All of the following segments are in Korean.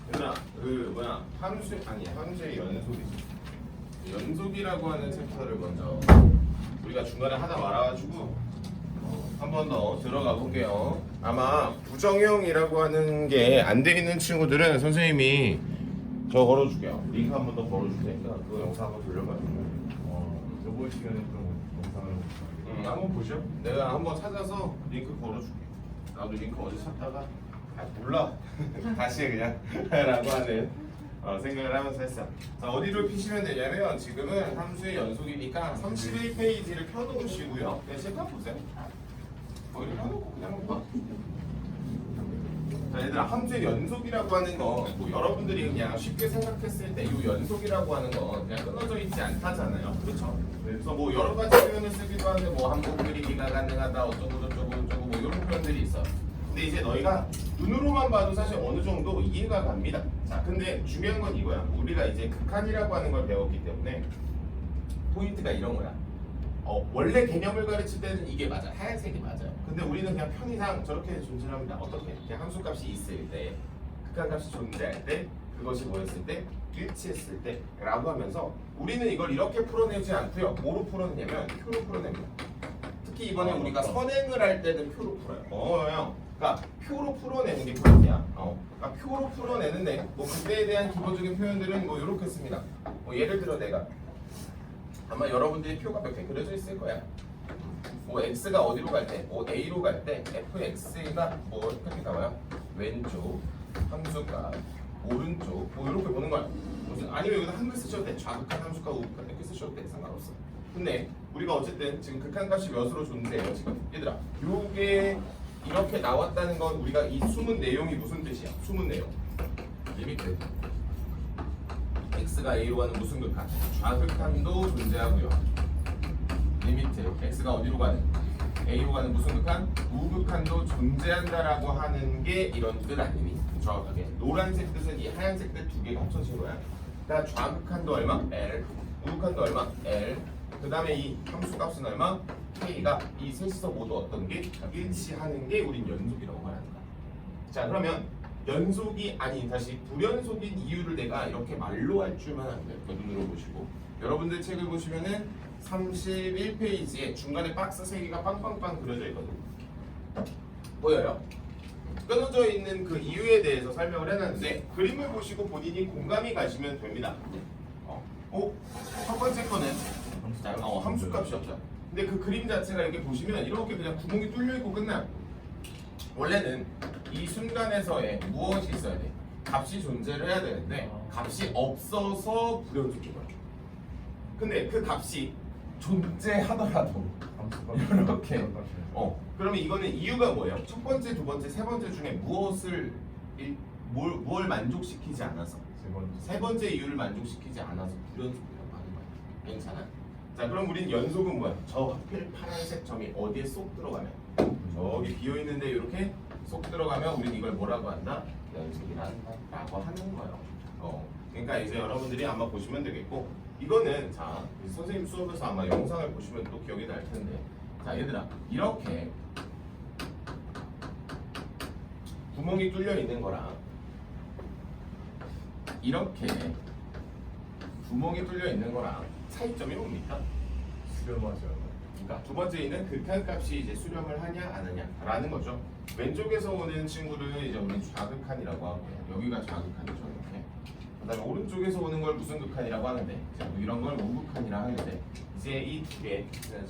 얘들아 함수의 연속이지. 연속이라고 하는 챕터를 먼저 우리가 중간에 하다 말아가지고 한 번 더 들어가 볼게요. 아마 부정형이라고 하는 게 안 돼 있는 친구들은 선생님이 저 걸어줄게요. 링크 한 번 더 걸어줄 테니까 그 영상 한번 돌려봐요. 저번 시간에 좀 영상을 한번 보죠. 내가 한번 찾아서 링크 걸어줄게. 나도 링크 어제 찾다가 몰라 다시 그냥 라고 하는 생각을 하면서 했어. 자, 어디를 피시면 되냐면 지금은 함수의 연속이니까 31페이지를 펴놓으시고요. 그냥 체크해보세요. 거기를 펴놓고 그냥 봐. 자, 얘들아, 함수의 연속이라고 하는 거 뭐 여러분들이 그냥 쉽게 생각했을 때 이 연속이라고 하는 거 그냥 끊어져 있지 않다잖아요. 그렇죠? 그래서 뭐 여러 가지 표현을 쓰기도 하는데 뭐 한복 그리기가 가능하다 어쩌고 저쩌고 뭐 이런 표현들이 있어. 근데 이제 너희가 눈으로만 봐도 사실 어느 정도 이해가 갑니다. 자, 근데 중요한 건 이거야. 우리가 이제 극한이라고 하는 걸 배웠기 때문에 포인트가 이런 거야. 원래 개념을 가르칠 때는 이게 맞아. 하얀색이 맞아요. 근데 우리는 그냥 편의상 저렇게 존재합니다. 어떻게? 그냥 함수값이 있을 때, 극한값이 존재할 때, 그것이 뭐였을 때? 일치했을 때 라고 하면서 우리는 이걸 이렇게 풀어내지 않고요. 뭐로 풀어내냐면 표로 풀어냅니다. 특히 이번에 우리가 선행을 할 때는 표로 풀어요. 그러니까 표로 풀어내는 게 포인트야. 그러니까 표로 풀어내는데 뭐 그때에 대한 기본적인 표현들은 뭐 이렇게 씁니다. 뭐 예를 들어 내가 아마 여러분들이 표가 몇 개 그려져 있을 거야. 뭐 x가 어디로 갈 때, 뭐 a로 갈 때 fx가 뭐 이렇게 나와요. 왼쪽 함수값, 오른쪽 뭐 이렇게 보는 거야. 무슨 아니면 여기다 한글 쓰셔도 돼. 좌극한 함수값, 우극한 이렇게 쓰셔도 돼. 상관없어. 근데 우리가 어쨌든 지금 극한값이 몇으로 존재해요. 지금 얘들아, 요게 이렇게 나왔다는 건 우리가 이 숨은 내용이 무슨 뜻이야? 숨은 내용. 리미트. x가 a로 가는 무슨 극한? 좌극한도 존재하고요. 리미트. x가 어디로 가는? a로 가는 무슨 극한? 우극한도 존재한다라고 하는 게 이런 뜻 아니니? 정확하게. 노란색 뜻은 이 하얀색 뜻 두 개가 합쳐진 거야. 그러니까 좌극한도 얼마? L. 우극한도 얼마? L. 그 다음에 이 함수값은 얼마? K가 이 셋이서 모두 어떤 게? 일치하는 게 우린 연속이라고 말하는 거야. 자, 그러면 연속이 아닌 다시 불연속인 이유를 내가 이렇게 말로 할 줄만 알면 눈으로 보시고 여러분들 책을 보시면은 31페이지에 중간에 박스 3개가 빵빵빵 그려져 있거든요. 보여요? 끊어져 있는 그 이유에 대해서 설명을 해놨는데 그림을 보시고 본인이 공감이 가시면 됩니다. 첫 번째 거는 함수값이었죠. 근데 그 그림 자체가 이렇게 보시면 이렇게 그냥 구멍이 뚫려 있고 끝나요. 원래는 이 순간에서의 무엇이 있어야 돼? 값이 존재를 해야 되는데 값이 없어서 불연속인 거야. 근데 그 값이 존재하더라도 이렇게 그러면 이거는 이유가 뭐예요? 첫 번째, 두 번째, 세 번째 중에 뭘 만족시키지 않아서 세 번째 이유를 만족시키지 않아서 불연속이라고 하는 거야. 괜찮아? 자, 그럼 우린 연속은 뭐야? 저 하필 파란색 점이 어디에 쏙 들어가면 저기 비어있는데 이렇게 쏙 들어가면 우린 이걸 뭐라고 한다? 연속이라고 하는 거예요. 그러니까 이제 여러분들이 아마 보시면 되겠고 이거는 자 선생님 수업에서 아마 영상을 보시면 또 기억이 날 텐데 자 얘들아 이렇게 구멍이 뚫려 있는 거랑 이렇게 구멍이 뚫려 있는 거랑 차이점이 뭡니까? 수렴하지 않아. 그러니까 두 번째는 극한값이 이제 수렴을 하냐 안 하냐라는 거죠. 왼쪽에서 오는 친구를 이제 우리 좌극한이라고 하고요. 여기가 좌극한이죠. 이렇게. 그다음에 오른쪽에서 오는 걸 무슨 극한이라고 하는데 이런 걸 우극한이라고 하는데 이제 이 두 개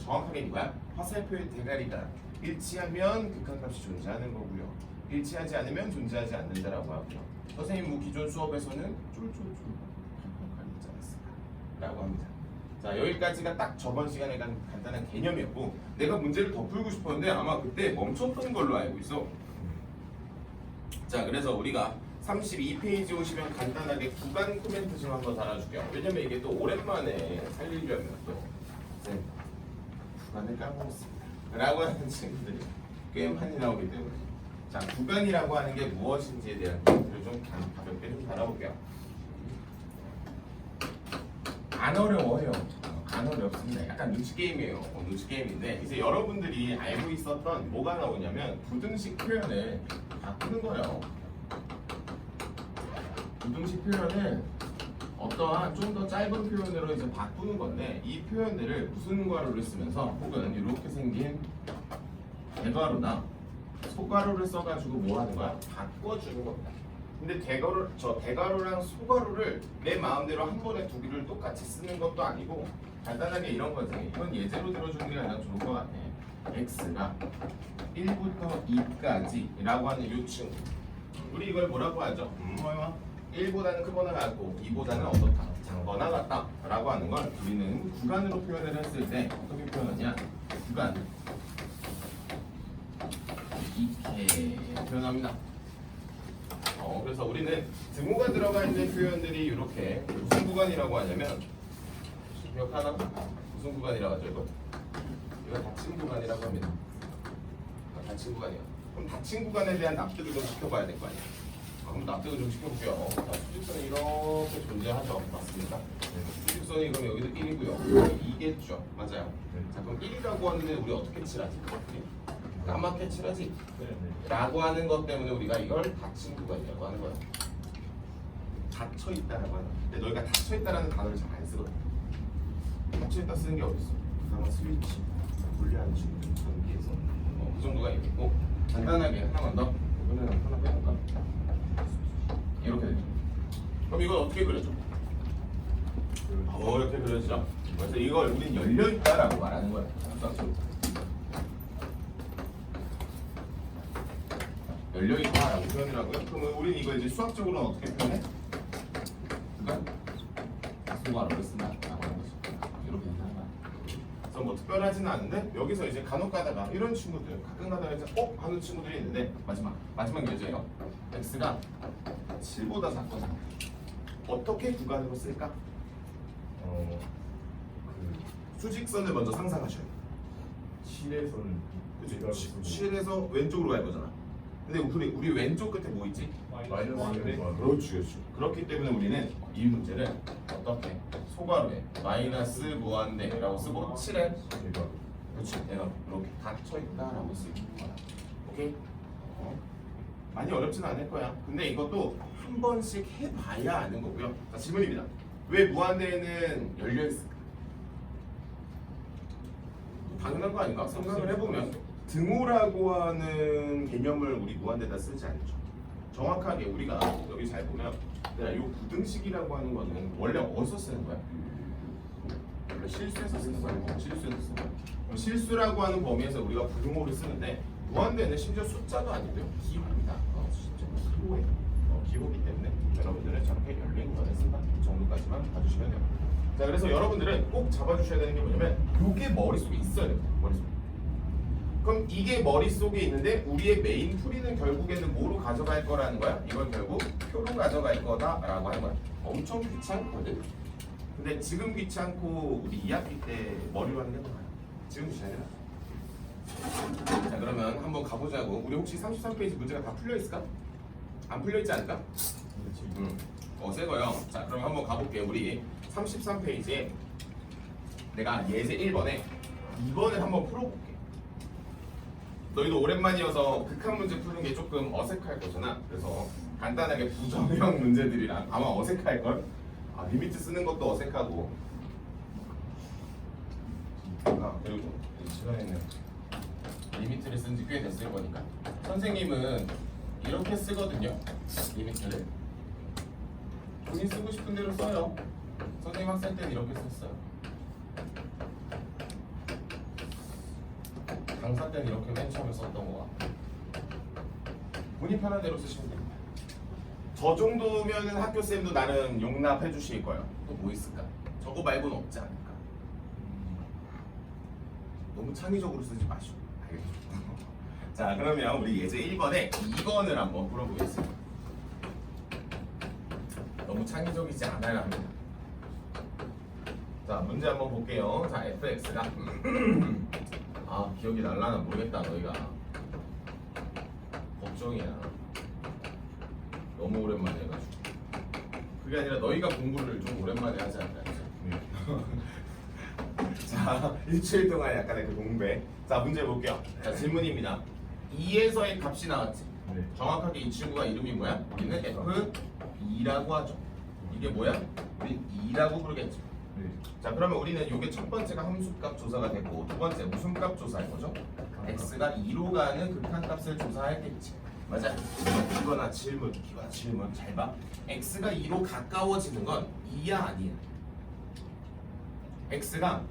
정확하게 이거야. 화살표의 대가리가 일치하면 극한값이 존재하는 거고요. 일치하지 않으면 존재하지 않는다라고 하고요. 선생님 뭐 기존 수업에서는 쫄쫄쫄 극한이 있지 않았을까라고 합니다. 자, 여기까지가 딱 저번 시간에 간단한 개념이었고 내가 문제를 더 풀고 싶었는데 아마 그때 멈췄던 걸로 알고 있어. 자, 그래서 우리가 32페이지 오시면 간단하게 구간 코멘트 좀 한번 달아줄게요. 왜냐면 이게 또 오랜만에 살리려면 또 구간을 까먹었습니다 라고 하는 친구들이 꽤 많이 나오기 때문에 자, 구간이라고 하는 게 무엇인지에 대한 힌트를 좀 가볍게 좀 달아볼게요. 안 어려워요. 안 어렵습니다. 약간 눈치 게임이에요. 눈치 게임인데 이제 여러분들이 알고 있었던 뭐가 나오냐면 부등식 표현을 바꾸는 거예요. 부등식 표현을 어떠한 좀 더 짧은 표현으로 이제 바꾸는 건데 이 표현들을 무슨 괄호를 쓰면서 혹은 이렇게 생긴 대괄호나 소괄호를 써가지고 뭐 하는 거야? 바꿔주는 겁니다. 근데 대괄호랑 소괄호를 내 마음대로 한 번에 두 개를 똑같이 쓰는 것도 아니고 간단하게 이런 거지. 이건 예제로 들어주는 게 가장 좋을 것 같아. x가 1부터 2까지 라고 하는 요 친구. 우리 이걸 뭐라고 하죠? 1보다는 크거나 같고 2보다는 어떻다? 작거나 같다 라고 하는 걸 우리는 구간으로 표현을 했을 때 어떻게 표현하냐? 구간 이렇게 표현합니다. 그래서 우리는 등호가 들어가 있는 표현들이 이렇게 무슨 구간이라고 하냐면 기억하나? 무슨 구간이라고 하죠 이거? 이거 닫힌 구간이라고 합니다. 닫힌 구간이야. 그럼 닫힌 구간에 대한 납득을 좀 시켜봐야 될 거 아니야. 그럼 납득을 좀 시켜볼게요. 자, 수직선이 이렇게 존재하죠. 맞습니까? 수직선이 그럼 여기도 1이고요. 2겠죠. 맞아요. 자, 그럼 1이라고 하는데 우리 어떻게 칠하지? 까맣게 칠하지? 라고 하는 것 때문에 우리가 이걸 닫힌 구간이라고 하는 거야. 닫혀있다라고 하는 거야. 근데 너희가 닫혀있다라는 단어를 잘 안 쓰거든. 닫혀있다 쓰는 게 어딨어? 그나마 스위치, 분리하는 친구들, 전기에서 그 정도가 있겠고 간단하게 하나만 더 이거는 하나 빼볼까? 이렇게 되죠. 그럼 이건 어떻게 그려져? 이렇게 그려지죠. 그래서 이걸 우린 열려있다라고 말하는 거야. 열려있다라고 표현을 하고요. 그러면 우린 이걸 이제 수학적으로는 어떻게 표현해? 그러니까 소괄호를 쓴다라고 하는 거지. 이렇게 된다는 거야. 그래서 뭐 특별하지는 않은데 여기서 이제 간혹 가다가 이런 친구들 가끔 가다가 이제 하는 친구들이 있는데 마지막 예제예요. x가 7보다 작거나 어떻게 구간으로 쓸까? 수직선을 먼저 상상하셔야 돼요. 7에서는 그치? 7에서 왼쪽으로 갈 거잖아. 근데 우리 왼쪽 끝에 뭐 있지? 마이너스 그렇지. 그렇기 때문에 우리는 이 문제를 어떻게 소괄호에 마이너스 무한대라고 쓰고 7에 그렇지. 내가 이렇게 닫혀 있다라고 쓰는 거야. 오케이? 많이 어렵진 않을 거야. 근데 이것도 한 번씩 해봐야 아는 거고요. 자, 질문입니다. 왜 무한대에는 열려 있을까? 당연한 거 아닌가? 생각을 해보면 등호라고 하는 개념을 우리 무한대에다 쓰지 않죠. 정확하게 우리가 여기 잘 보면 이 부등식이라고 하는 거는 원래 어디서 쓰는 거야? 원래 실수에서 쓰는 거야. 실수에서 쓰는 거야. 그럼 실수라고 하는 범위에서 우리가 부등호를 쓰는데 무한대는 심지어 숫자도 아니고요. 기호입니다. 진짜 기호예요. 기호기 때문에 여러분들은 저렇게 열린 거를 쓴다. 이 정도까지만 봐주시면 돼요. 자, 그래서 여러분들은 꼭 잡아주셔야 되는 게 뭐냐면 이게 머릿속에 있어야 돼요. 머릿속에. 그럼 이게 머릿속에 있는데 우리의 메인 풀이는 결국에는 뭐로 가져갈 거라는 거야? 이걸 결국 표로 가져갈 거다라고 하는 거야. 엄청 귀찮거든. 근데 지금 귀찮고 우리 2학기 때 머리로 하는 게 더 나아요. 지금 귀찮아요. 자, 그러면 한번 가보자고. 우리 혹시 33페이지 문제가 다 풀려 있을까? 안 풀려 있지 않을까? 새거요. 자, 그럼 한번 가볼게요. 우리 33페이지에 내가 예제 1번에 2번을 한번 풀어볼게. 너희도 오랜만이어서 극한 문제 푸는 게 조금 어색할 거잖아. 그래서 간단하게 부정형 문제들이랑 아마 어색할걸? 리미트 쓰는 것도 어색하고. 그리고 이 시간에는 리미트를 쓴 지 꽤 됐을 거니까. 선생님은 이렇게 쓰거든요. 리미트를. 본인 쓰고 싶은 대로 써요. 선생님 학생 때는 이렇게 썼어요. 강사 때는 이렇게 맨 처음에 썼던 거 같아요. 본인 편한 대로 쓰시면 됩니다. 저 정도면은 학교쌤도 나름 용납해 주실 거예요. 또 뭐 있을까? 저거 말고는 없지 않을까? 너무 창의적으로 쓰지 마시고. 알겠죠? 자, 그러면 우리 예제 1번에 2번을 한번 풀어보겠습니다. 너무 창의적이지 않아야 합니다. 자, 문제 한번 볼게요. 자, fx가 기억이 날라나 모르겠다. 너희가 걱정이야. 너무 오랜만에 해가지고. 그게 아니라 너희가 공부를 좀 오랜만에 하지 않나. 자, 일주일 동안 약간의 그 공배. 자, 문제 볼게요. 자, 질문입니다. 2에서의 값이 나왔지. 네. 정확하게 이 친구가 이름이 뭐야? 우리는 F2라고 하죠. 이게 뭐야? 우리 2라고 부르겠죠. 네. 자, 그러면 우리는 이게 첫 번째가 함수값 조사가 됐고 두 번째 무슨 값 조사인 거죠? x가 2로 가는 극한값을 조사했겠지. 맞아? 이거나 질문 잘 봐. x가 2로 가까워지는 건 2야 아니야? x가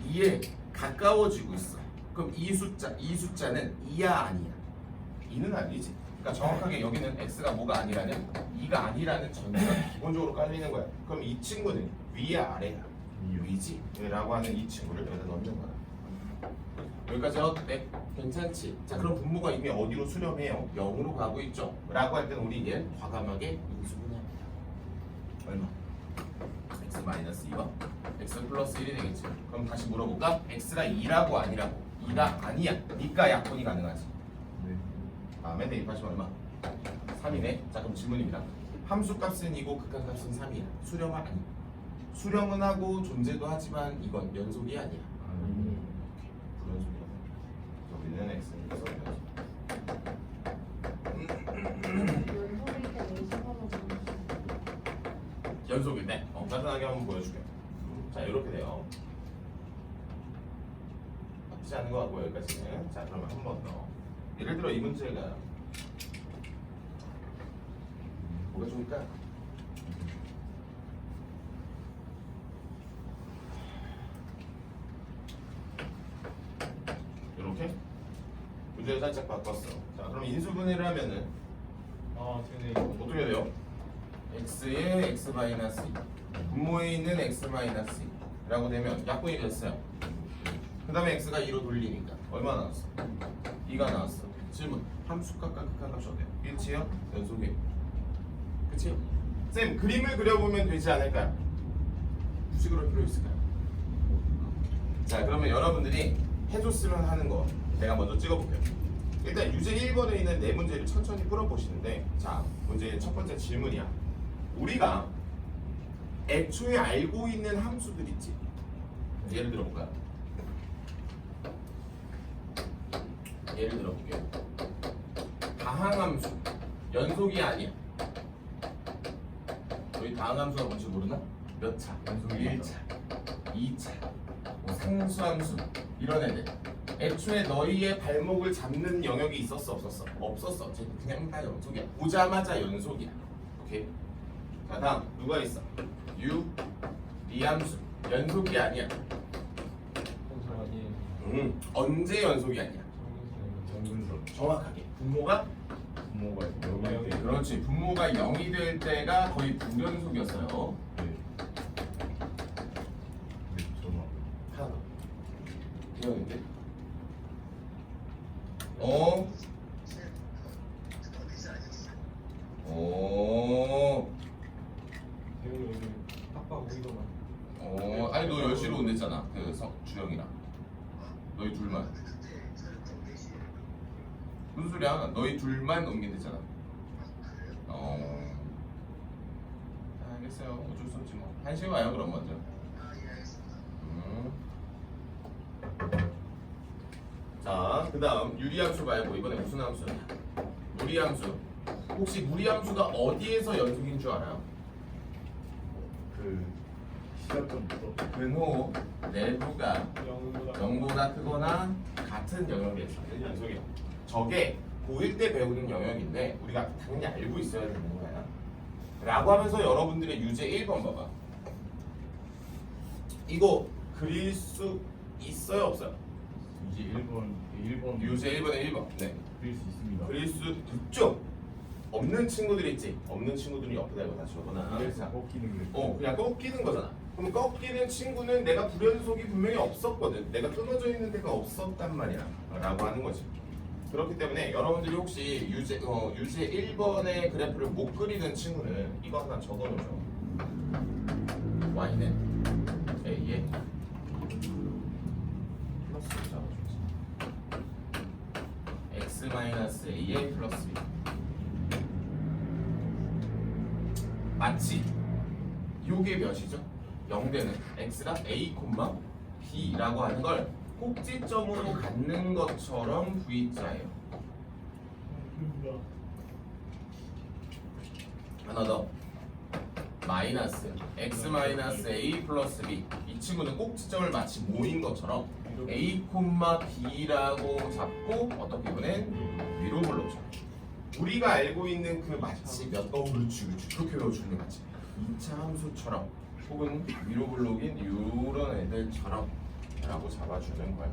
2에 가까워지고 있어. 그럼 이 숫자는 2야 아니야? 2는 아니지. 그러니까 정확하게 여기는 x가 뭐가 아니라는 2가 아니라는 전제가 기본적으로 깔리는 거야. 그럼 이 친구는 위야 아래야? 위지. 라고 하는 이 친구를 여기다 넣는 거야. 여기까지 어때? 괜찮지? 자, 그럼 분모가 이미 어디로 수렴해요? 0으로 가고 있죠? 라고 할 때는 우리 얘 과감하게 인수분해합니다. 얼마? x 2번 x 플러스 1이 되겠지. 그럼 다시 물어볼까? x가 2라고 아니라고? 2가 아니야. 니까 약분이 가능하지. 네. 다음에 대입하시면 얼마? 3이네. 자, 그럼 질문입니다. 함수값은 2고 극한값은 3이야. 수렴은 아니. 수렴은 하고 존재도 하지만 이건 연속이 아니야. 불연속이야. 여기는 x에서 연속인데 간단하게 한번 보여줄게요. 자, 이렇게 돼요. 나쁘지 않은 거 같고 여기까지는. 자, 그러면 한 번 더. 예를 들어 이 문제가 뭐가 좋을까? 이렇게 문제를 살짝 바꿨어. 자, 그럼 인수분해를 하면은 네. 어떻게 돼요? x에 x 마이너스 2 분모에 있는 x 마이너스 2라고 되면 약분이 됐어요. 그 다음에 x가 2로 돌리니까 얼마 나왔어? 2가 나왔어. 질문. 함수값과 극한값이 어때요? 일치해요? 연속이에요? 그치? 쌤, 그림을 그려보면 되지 않을까요? 굳이 그럴 필요 있을까요? 자, 그러면 여러분들이 해줬으면 하는 거 내가 먼저 찍어볼게요. 일단 유제 1번에 있는 네 문제를 천천히 풀어보시는데, 자, 문제의 첫 번째 질문이야. 우리가 애초에 알고 있는 함수들 있지? 예를 들어볼까요? 예를 들어볼게요. 다항함수 연속이 아니야. 저희 다항함수가 뭔지 모르나? 몇 차? 연속이 1차, 2차, 뭐 상수함수 이런 애들. 애초에 너희의 발목을 잡는 영역이 있었어 없었어? 없었어. 그냥 다 연속이야. 보자마자 연속이야. 오케이. 자, 다음 누가 있어? 리함수 연속이 아니야. 언제 연속이 아니야? 정근선. 정확하게 분모가 부모가 여기 때. 그렇지. 분모가 0이 될 때가 거의 불연속이었어요. 네. 네, 전화. 하나 대형인데? 여기 빡빡 보이더만. 아니 너 10시로 온댔잖아. 그 주영이랑 너희 둘만. 무슨 소리야? 너희 둘만 옮긴댔잖아. 알겠어요. 어쩔 수 없지 뭐. 1시에 와요 그럼 먼저. 자, 그 다음 유리함수 말고 이번에 무슨 함수야? 무리함수. 혹시 무리함수가 어디에서 연속인 줄 알아요? 그 시작점부터. 근호 내부가 0보다 크거나 같은 영역에서 연속이야. 저게 고1 때 배우는 영역인데 우리가 당연히 알고 있어야 되는 거야. 라고 하면서 여러분들의 유제 1번 봐봐. 이거 그릴 수 있어요 없어요? 이제 1번 유제 1번에 1번. 네. 그릴 수 있습니다. 그릴 수 있죠. 없는 친구들 있지. 없는 친구들이 옆에다 이거 다 적어놔. 그래서 꺾이는 게. 그냥 꺾이는 거잖아. 그럼 꺾이는 친구는 내가 불연속이 분명히 없었거든. 내가 끊어져 있는 데가 없었단 말이야. 라고 하는 거지. 그렇기 때문에 여러분들이 혹시 유제 1번의 그래프를 못 그리는 친구는 이거 하나 적어놓죠. y는 a에 플러스 잡아주지. x 마이너스 a에 플러스 b. 마치 요게 몇이죠? 0되는 x가 a, b라고 하는 걸 꼭지점으로 갖는 것처럼 V자예요. 하나 더. 마이너스 x 마이너스 a 플러스 b. 이 친구는 꼭지점을 마치 모인 것처럼 a, b라고 잡고 어떻게 보낸 위로 불러줘. 우리가 알고 있는 그 마치 그렇지 그렇게 외워주는 게 맞지. 2차 함수처럼 혹은 위로 불러긴 이런 애들처럼 라고 잡아주는 거야.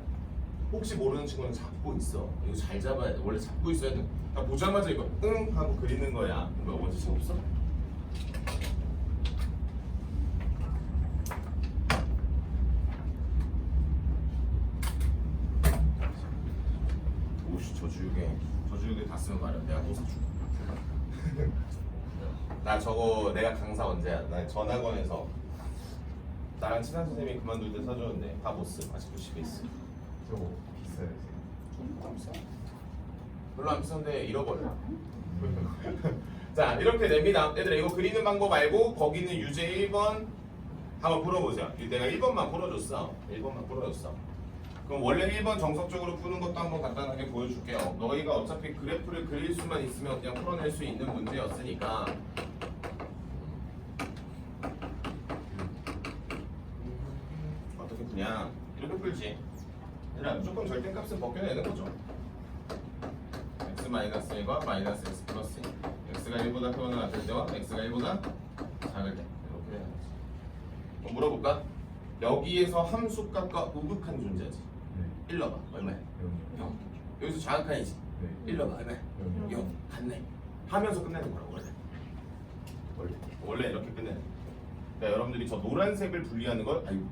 혹시 모르는 친구는 잡고 있어. 이거 잘 잡아야 돼. 원래 잡고 있어야 돼. 그러니까 보자마자 이거 응 하고 그리는 거야. 뭐 어디 책 없어? 오씨 저주육에 다 쓰는 거 아니야? 내가 또 사줄게. 나 저거 내가 강사 언제야? 나 전학원에서 나랑 친한 선생님이 그만둘 때 사줬는데 다 못 쓰. 아직도 집에 있어. 저거 비싸요. 좀 비싸. 별로 안 비싼데 잃어버려. 자 이렇게 됩니다. 얘들아 이거 그리는 방법 알고 거기는 유제 1번 한번 풀어보자. 내가 1번만 풀어줬어. 1번만 풀어줬어. 그럼 원래 1번 정석적으로 푸는 것도 한번 간단하게 보여줄게요. 너희가 어차피 그래프를 그릴 수만 있으면 그냥 풀어낼 수 있는 문제였으니까 어떻게 그냥 이렇게 풀지. 얘들아 무조건 절대값은 벗겨내는 거죠. x 마이너스 1과 마이너스 x 플러스 1. x가 1보다 크거나 같을 때와 x가 1보다 작을 때 이렇게 해야지. 그럼 물어볼까? 여기에서 함수값과 우극한 존재지. 1 넣어봐. 얼마야? 0. 여기서 자극한이지. 1 넣어봐. 얼마야? 0. 같네. 하면서 끝내는 거라고 원래 이렇게 끝내는 거야. 그러니까 여러분들이 저 노란색을 분리하는 걸 아이고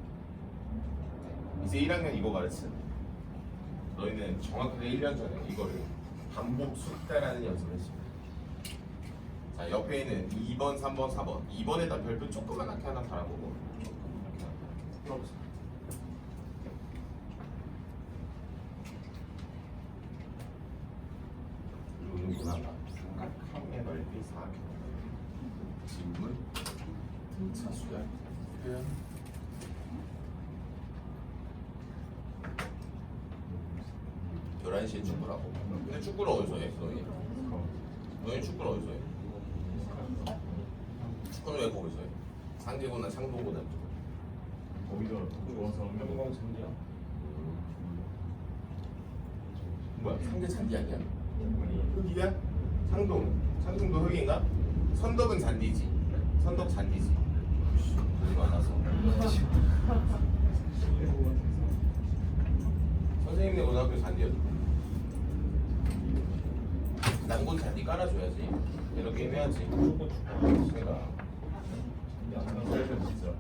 이제 1학년 이거 가르치는 너희는 정확하게 1년 전에 이거를 반복 숙달하는 연습을 했습니다. 자 옆에 있는 2번, 3번, 4번 2번에다 별표 조그맣게 하나 달아보고 조그맣게 하나 풀어보세요. 루는구나. 삼각형의 넓이 4km. 지금은 등차 수열 표현. 음. 11시에 축구라고. 근데 축구를 어디서 해? 너희 축구를 어디서 해? 축구는 왜 거기서 해? 상계고나 창동고나 거기가 좋아서 한국광 잔디야? 뭐야? 상계 잔디 아니야? 흙이야? 상동도 흙인가? 선덕은 잔디지. 선덕 잔디지. 돈이 많아서. 선생님네 고등학교 잔디였어. 난곳 잔디 깔아줘야지. 이렇게 해야지. 제가 그래서 진짜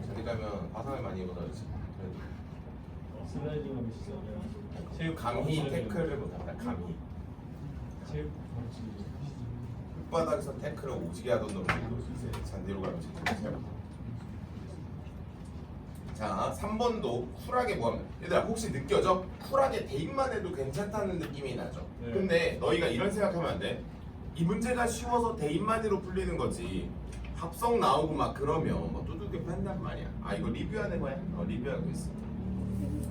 잔디 깔면 화상을 많이 입어서 그렇지. 슬라이딩하면 진짜 체육 감히 태클을 못한다. 감히. 체육 흙바닥에서 태클을 오지게 하던 놈이 이제 잔디로 가면 진짜. 자, 3번도 쿨하게 뭐하면 얘들아 혹시 느껴져? 쿨하게 대입만 해도 괜찮다는 느낌이 나죠? 네. 근데 너희가 이런 생각하면 안 돼. 이 문제가 쉬워서 대입만으로 풀리는 거지 합성 나오고 막 그러면 뭐 두들겨 팬단 말이야. 아 이거 리뷰하는 거야? 리뷰하고 있어.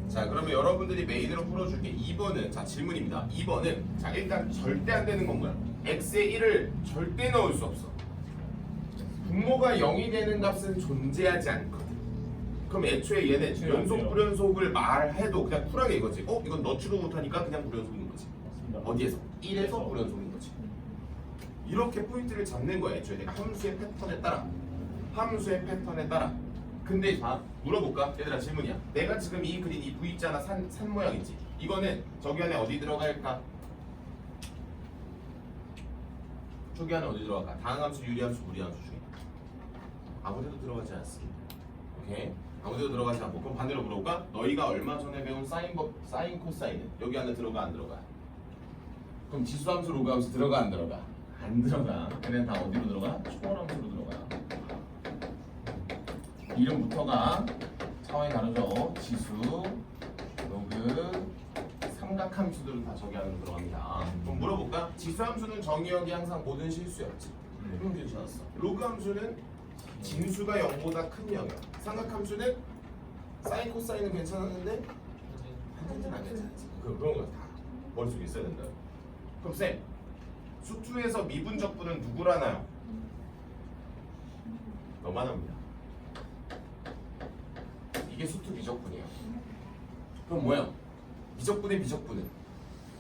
자 그러면 여러분들이 메인으로 풀어줄게. 2번은 자 질문입니다. 2번은 자 일단 절대 안 되는 건 뭐야? x에 1을 절대 넣을 수 없어. 분모가 0이 되는 값은 존재하지 않거든. 그럼 애초에 얘는 연속 불연속을 말해도 그냥 쿨하게 이거지. 이건 넣지도 못하니까 그냥 불연속인 거지. 어디에서? 1에서 불연속인 거지. 이렇게 포인트를 잡는 거야. 애초에 내가 함수의 패턴에 따라. 근데 자 물어볼까? 얘들아 질문이야. 내가 지금 이 그린 이 V 있잖아. 산 모양 있지. 이거는 저기 안에 어디 들어갈까? 저기 안에 어디 들어갈까? 다항함수, 유리함수, 무리함수 중에 아무데도 들어가지 않습니다. 오케이? 아무데도 들어가지 않고 그럼 반대로 물어볼까? 너희가 얼마 전에 배운 사인 코사인은 여기 안에 들어가 안 들어가? 그럼 지수함수, 로그함수 들어가 안 들어가? 안 들어가. 걔는 다 어디로 들어가? 초월함수로 들어가. 이름부터가 차원이 다르죠. 지수, 로그, 삼각함수들은 다 저기 안으로 들어갑니다. 그럼 물어볼까? 지수함수는 정의역이 항상 모든 실수였지. 그럼 괜찮았어. 로그함수는 진수가 0보다 큰 영역. 삼각함수는 사인 코사인은 괜찮았는데 탄젠트는 안 괜찮았지. 그런 거 다 머릿속에 있어야 된다. 그럼 쌤, 수투에서 미분적분은 누구라나요? 너만 합니다. 이게 수투 미적분이에요. 그럼 뭐야? 미적분의 미적분은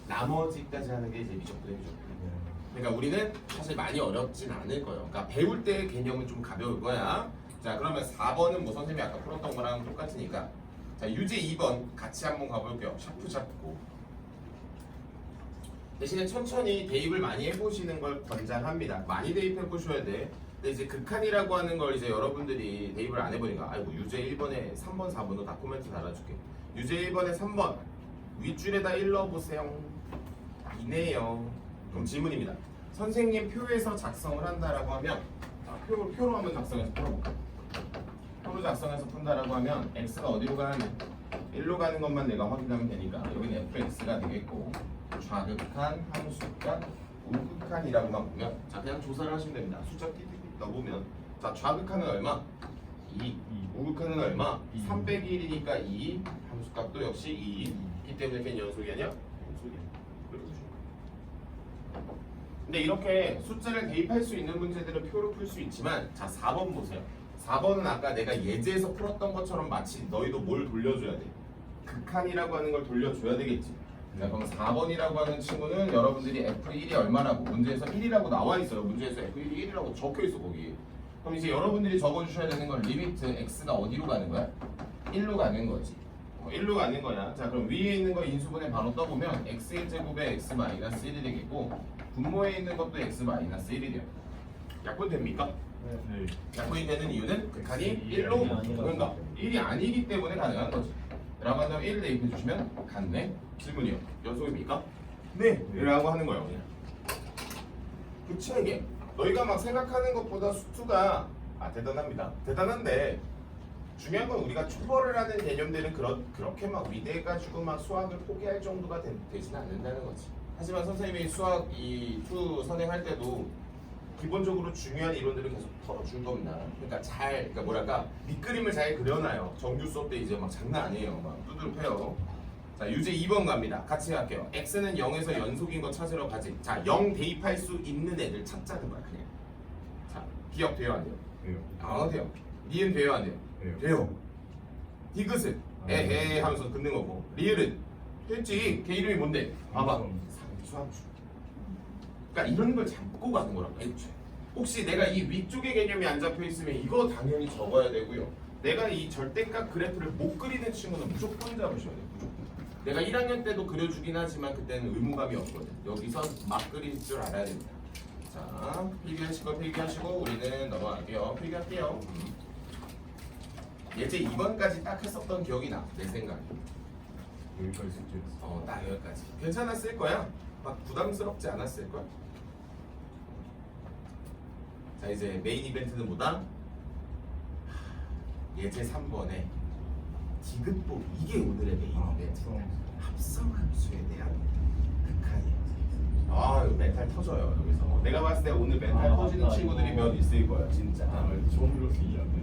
나머지까지 하는 게 이제 미적분의 미적분. 그러니까 우리는 사실 많이 어렵진 않을 거예요. 그러니까 배울 때 개념은 좀 가벼울 거야. 자, 그러면 4번은 뭐 선생님이 아까 풀었던 거랑 똑같으니까. 자, 유제 2번 같이 한번 가볼게요. 샤프 잡고. 대신에 천천히 대입을 많이 해보시는 걸 권장합니다. 많이 대입해 보셔야 돼. 근데 이제 극한이라고 하는 걸 이제 여러분들이 대입을 안 해보니까 아이고 유제 1번에 3번, 4번도 다 코멘트 달아줄게. 유제 1번에 3번 윗줄에다 1 넣어보세요. 이네요. 그럼 질문입니다. 선생님 표에서 작성을 한다라고 하면 표로 한번 작성해서 풀어볼까? 표로 작성해서 푼다라고 하면 x가 어디로 가는 1로 가는 것만 내가 확인하면 되니까 여기는 fx가 되겠고 좌극한, 함수극한, 우극한이라고만 보면 자 그냥 조사를 하시면 됩니다. 숫자 띠띠띠 넣어보면 자 좌극한은 얼마? 2 우극한은 얼마? 2. 3 빼기 1이니까 2 함수값도 역시 2이기 때문에 걔는 연속이 아니야? 연속이야. 근데 이렇게 숫자를 대입할 수 있는 문제들은 표로 풀 수 있지만 자 4번 보세요. 4번은 아까 내가 예제에서 풀었던 것처럼 마치 너희도 뭘 돌려줘야 돼? 극한이라고 하는 걸 돌려줘야 되겠지. 자 그럼 4번이라고 하는 친구는 여러분들이 F1이 얼마라고 문제에서 1이라고 나와 있어요. 문제에서 F1이 1이라고 적혀 있어 거기. 그럼 이제 여러분들이 적어주셔야 되는 건 리미트 x가 어디로 가는 거야? 1로 가는 거지. 1로 가는 거야. 자 그럼 위에 있는 거 인수분해 바로 떠보면 x의 제곱에 x 마이너스 1이 되겠고 분모에 있는 것도 x 마이너스 1이 돼요. 약분됩니까? 네. 약분이 되는 이유는 극한이 일이 1로 아니라. 그런가? 1이 아니기 때문에 가능한 거지. 라고 한다면 1을 대입해 주시면 같네. 질문이요. 연속입니까? 네. 라고 하는 거예요. 그냥. 그치 이게 너희가 막 생각하는 것보다 수투가 대단합니다. 대단한데 중요한 건 우리가 초벌을 하는 개념들은 그렇게 막 위대해가지고 막 수학을 포기할 정도가 되지는 않는다는 거지. 하지만 선생님이 수학 이 투 선행할 때도 기본적으로 중요한 이론들을 계속 털어줄 겁니다. 그러니까 뭐랄까 밑그림을 잘 그려놔요. 정규 수업 때 이제 막 장난 아니에요. 막 두들패요. 자 유제 2번 갑니다. 같이 갈게요. x는 0에서 연속인 거 찾으러 가지. 자 0 대입할 수 있는 애들 찾자는 거야 그냥. 자 기억돼요 안 돼요? 돼요. 돼요. 니은 돼요 안 돼요? 돼요. 돼요. 디귿은 에헤 하면서 긋는 거고 리을은 됐지. 걔 이름이 뭔데? 봐봐. 상수함수. 그러니까 이런 걸 잡고 가는 거라고 애초에. 혹시 내가 이 위쪽의 개념이 안 잡혀 있으면 이거 당연히 적어야 되고요. 내가 이 절대값 그래프를 못 그리는 친구는 무조건 잡으셔야 돼요. 무조건. 내가 1학년 때도 그려주긴 하지만 그때는 의무감이 없거든. 여기선 막 그릴 줄 알아야 됩니다. 자, 필기하시고 우리는 넘어갈게요. 필기할게요. 예제 2번까지 딱 했었던 기억이 나. 내 생각에. 여기까지 숙제했어. 딱 여기까지. 괜찮았을 거야. 막 부담스럽지 않았을 거야. 자, 이제 메인 이벤트는 뭐다? 예제 3번에 디귿보 이게 오늘의 메인 이벤트. 합성함수에 대한 극한이에요. 이거 멘탈 터져요 여기서. 내가 봤을 때 오늘 멘탈 터지는 맞다, 친구들이 이거. 몇 있을 거야 진짜. 처음 들었어 이해 안 돼.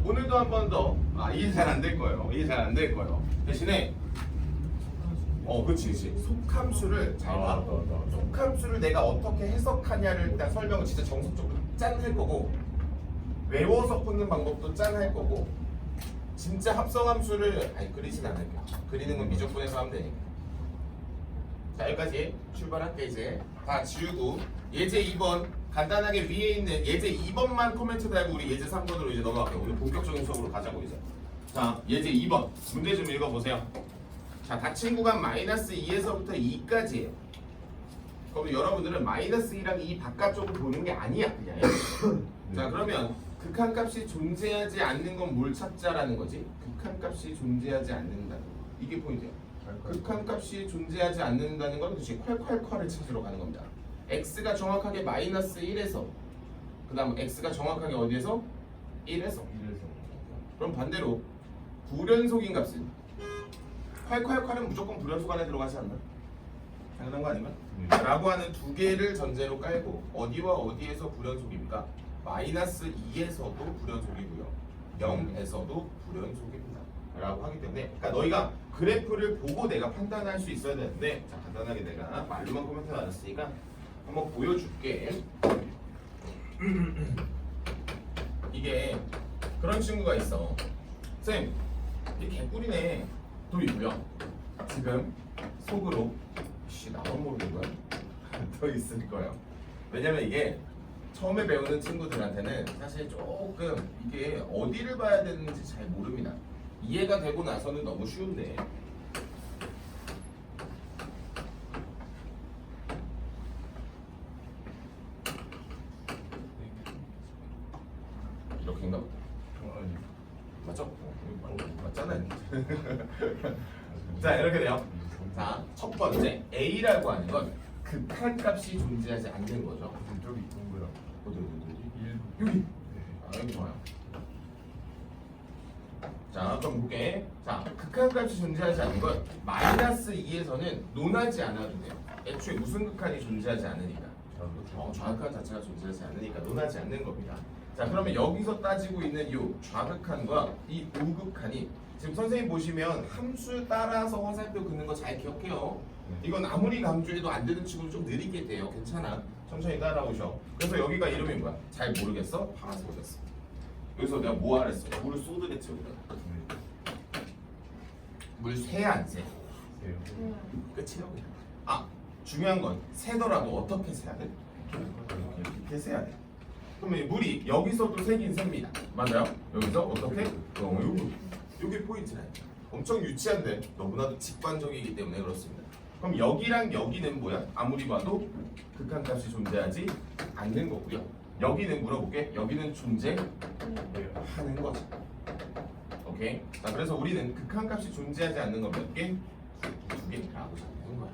오늘도 한 번 더. 이해 잘 안 될 거예요. 이해 잘 안 될 거예요. 대신에 그치. 속함수를 잘 봐. 맞다. 속함수를 내가 어떻게 해석하냐를 일단 설명을 진짜 정석적으로 짠 할 거고 외워서 푸는 방법도 짠 할 거고 진짜 합성함수를 그리진 않을게요. 그리는 건 미적분에서 하면 되니까. 자 여기까지 출발할게. 이제 다 지우고 예제 2번 간단하게 위에 있는 예제 2번만 코멘트 달고 우리 예제 3번으로 이제 넘어갈게요. 오늘 본격적인 수업으로 가자고 이제. 자 예제 2번 문제 좀 읽어보세요. 자 닫힌 구간 마이너스 2에서부터 2까지예요. 그럼 여러분들은 마이너스 2랑 2 바깥쪽으로 보는 게 아니야 그냥. 자 그러면 극한값이 존재하지 않는 건 뭘 찾자라는 거지? 극한값이 존재하지 않는다는 거. 이게 포인트예요. 극한값이 존재하지 않는다는 건 그치 콸콸콸을 찾으러 가는 겁니다. x가 정확하게 마이너스 1에서 그 다음 x가 정확하게 어디에서? 1에서. 그럼 반대로 불연속인 값은 콸콸콸은 무조건 불연속 안에 들어가지 않나? 당연한 거 아닌가? 라고 하는 두 개를 전제로 깔고 어디와 어디에서 불연속입니까? 마이너스 2에서도 불연속이고요 0에서도 불연속입니다. 라고 하기 때문에 그러니까 너희가 그래프를 보고 내가 판단할 수 있어야 되는데 자 간단하게 내가 말로만 코멘트 나눴으니까 한번 보여줄게. 이게 그런 친구가 있어. 쌤, 이 개꿀이네. 또 있고요. 지금 속으로 나만 모르는 거야? 더 있을 거예요. 왜냐면 이게 처음에 배우는 친구들한테는 사실 조금 이게 어디를 봐야 되는지 잘 모릅니다. 이해가 되고 나서는 너무 쉬운데 이렇게인가 보다. 아니. 맞죠? 맞잖아요. 자 이렇게 돼요. 자 첫 번째 A라고 하는 건 극한값이 존재하지 않는 거죠. 저기 있는 거야. 어디 일. 여기. 아 여기 좋아요. 자 그럼 볼게. 자 극한값이 존재하지 않는 건 마이너스 2에서는 논하지 않아도 돼요. 애초에 무슨 극한이 존재하지 않으니까. 좌극한 자체가 존재하지 않으니까 논하지 않는 겁니다. 자 그러면 여기서 따지고 있는 이 좌극한과 이 우극한이 지금 선생님 보시면 함수 따라서 화살표 긋는 거 잘 기억해요. 이건 아무리 강조해도 안 되는 친구는 좀 느리게 돼요. 괜찮아. 천천히 따라오셔. 그래서 여기가 이름이 뭐야? 잘 모르겠어? 파란색이었어. 여기서 내가 뭐 하랬어? 물을 쏟으랬지 여기다가. 물 새 안 새? 끝이에요 그냥. 아 중요한 건 새더라도 어떻게 새야 돼? 이렇게 새야 돼. 그러면 이 물이 여기서도 새긴 셉니다. 맞아요? 여기서 어떻게? 요게 포인트라니까. 엄청 유치한데 너무나도 직관적이기 때문에 그렇습니다. 그럼 여기랑 여기는 뭐야? 아무리 봐도 극한값이 존재하지 않는 거고요. 여기는 물어볼게. 여기는 존재하는 거지. 오케이? 자 그래서 우리는 극한값이 존재하지 않는 거 몇 개? 두 개라고 잡는 거야.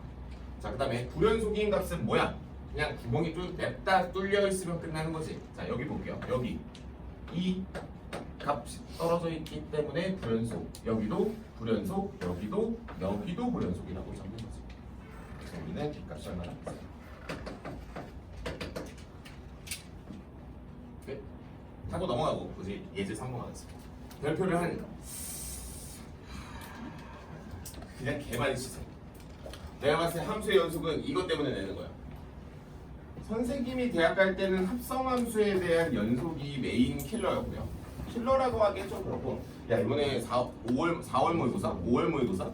자 그 다음에 불연속인 값은 뭐야? 그냥 기본이 냅다 뚫려 있으면 끝나는 거지. 자 여기 볼게요. 여기 이 값이 떨어져 있기 때문에 불연속. 여기도 불연속. 여기도 불연속이라고 잡는 거지. 그래서 우리는 이 값이 얼마나 있어요? 끝. 하고 넘어가고 이제 예제 3번 하겠습니다. 별표를 한 그냥 개많이 치세요. 내가 봤을 때 함수의 연속은 이것 때문에 내는 거야. 선생님이 대학 갈 때는 합성함수에 대한 연속이 메인 킬러였고요. 킬러라고 하기엔 좀 그렇고. 야 이번에 4월 모의고사? 5월 모의고사?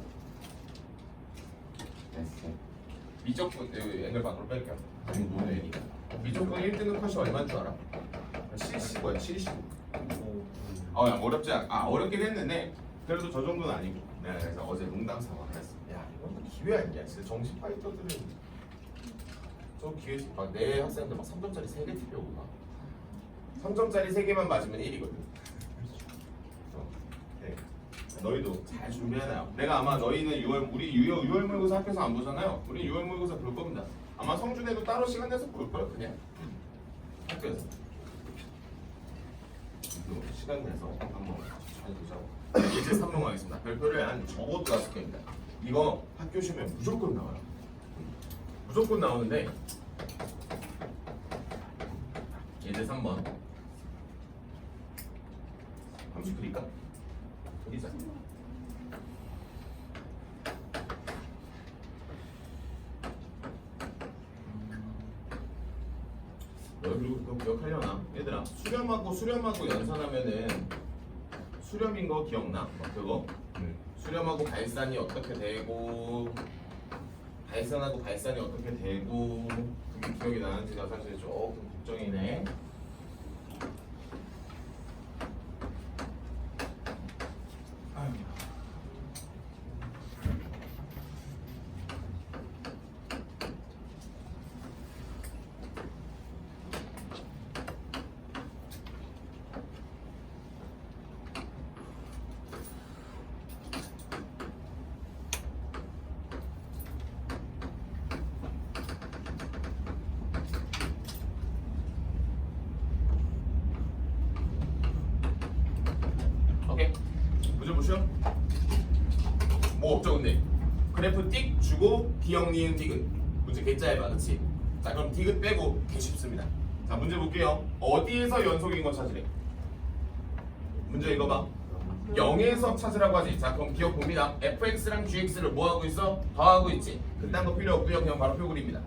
미적분 앵글 밖으로 뺄게요. 아니 노래니까. 미적분 1등급 컷이 얼마인 줄 알아? 75야 75. 야 어렵지 어렵긴 했는데 그래도 저 정도는 아니고. 내가 그래서 어제 농담 삼아 그랬어. 야 이건 기회 아니야. 진짜 정신 파이터들은 저 기회 내 학생들 막 3점짜리 3개 틀려오고 막 3점짜리 3개만 맞으면 1이거든. 네. 너희도 잘 준비해놔요. 내가 아마 너희는 6월 모의고사 학교에서 안 보잖아요. 우리 6월 모의고사 볼 겁니다. 아마 성준에도 따로 시간 내서 볼 거야 그냥 학교에서. 시간 내서 한번 잘 보자고. 예제 3번 하겠습니다. 별표를 한 적어도 5개입니다. 이거 학교 시험에 무조건 나와요. 무조건 나오는데 예제 3번 함수 그릴까? 그리자. 그리고 그거 기억하려나? 얘들아 수렴하고 연산하면은 수렴인 거 기억나? 그거? 네. 수렴하고 발산이 어떻게 되고 발산하고 발산이 어떻게 되고 그게 기억이 나는지가 사실 조금 걱정이네. 아유. 오케이. 문제 보시죠. 뭐 없죠 근데 그래프 띡 주고 기억 니은 디귿 문제 개 짧아 그치? 자 그럼 디귿 빼고 개 쉽습니다. 자 문제 볼게요. 어디에서 연속인 거 찾으래? 문제 읽어봐. 0에서 찾으라고 하지. 자 그럼 기억 봅니다. fx랑 gx를 뭐 하고 있어? 더하고 있지. 그딴 거 필요 없고요. 그냥 바로 표 그립니다.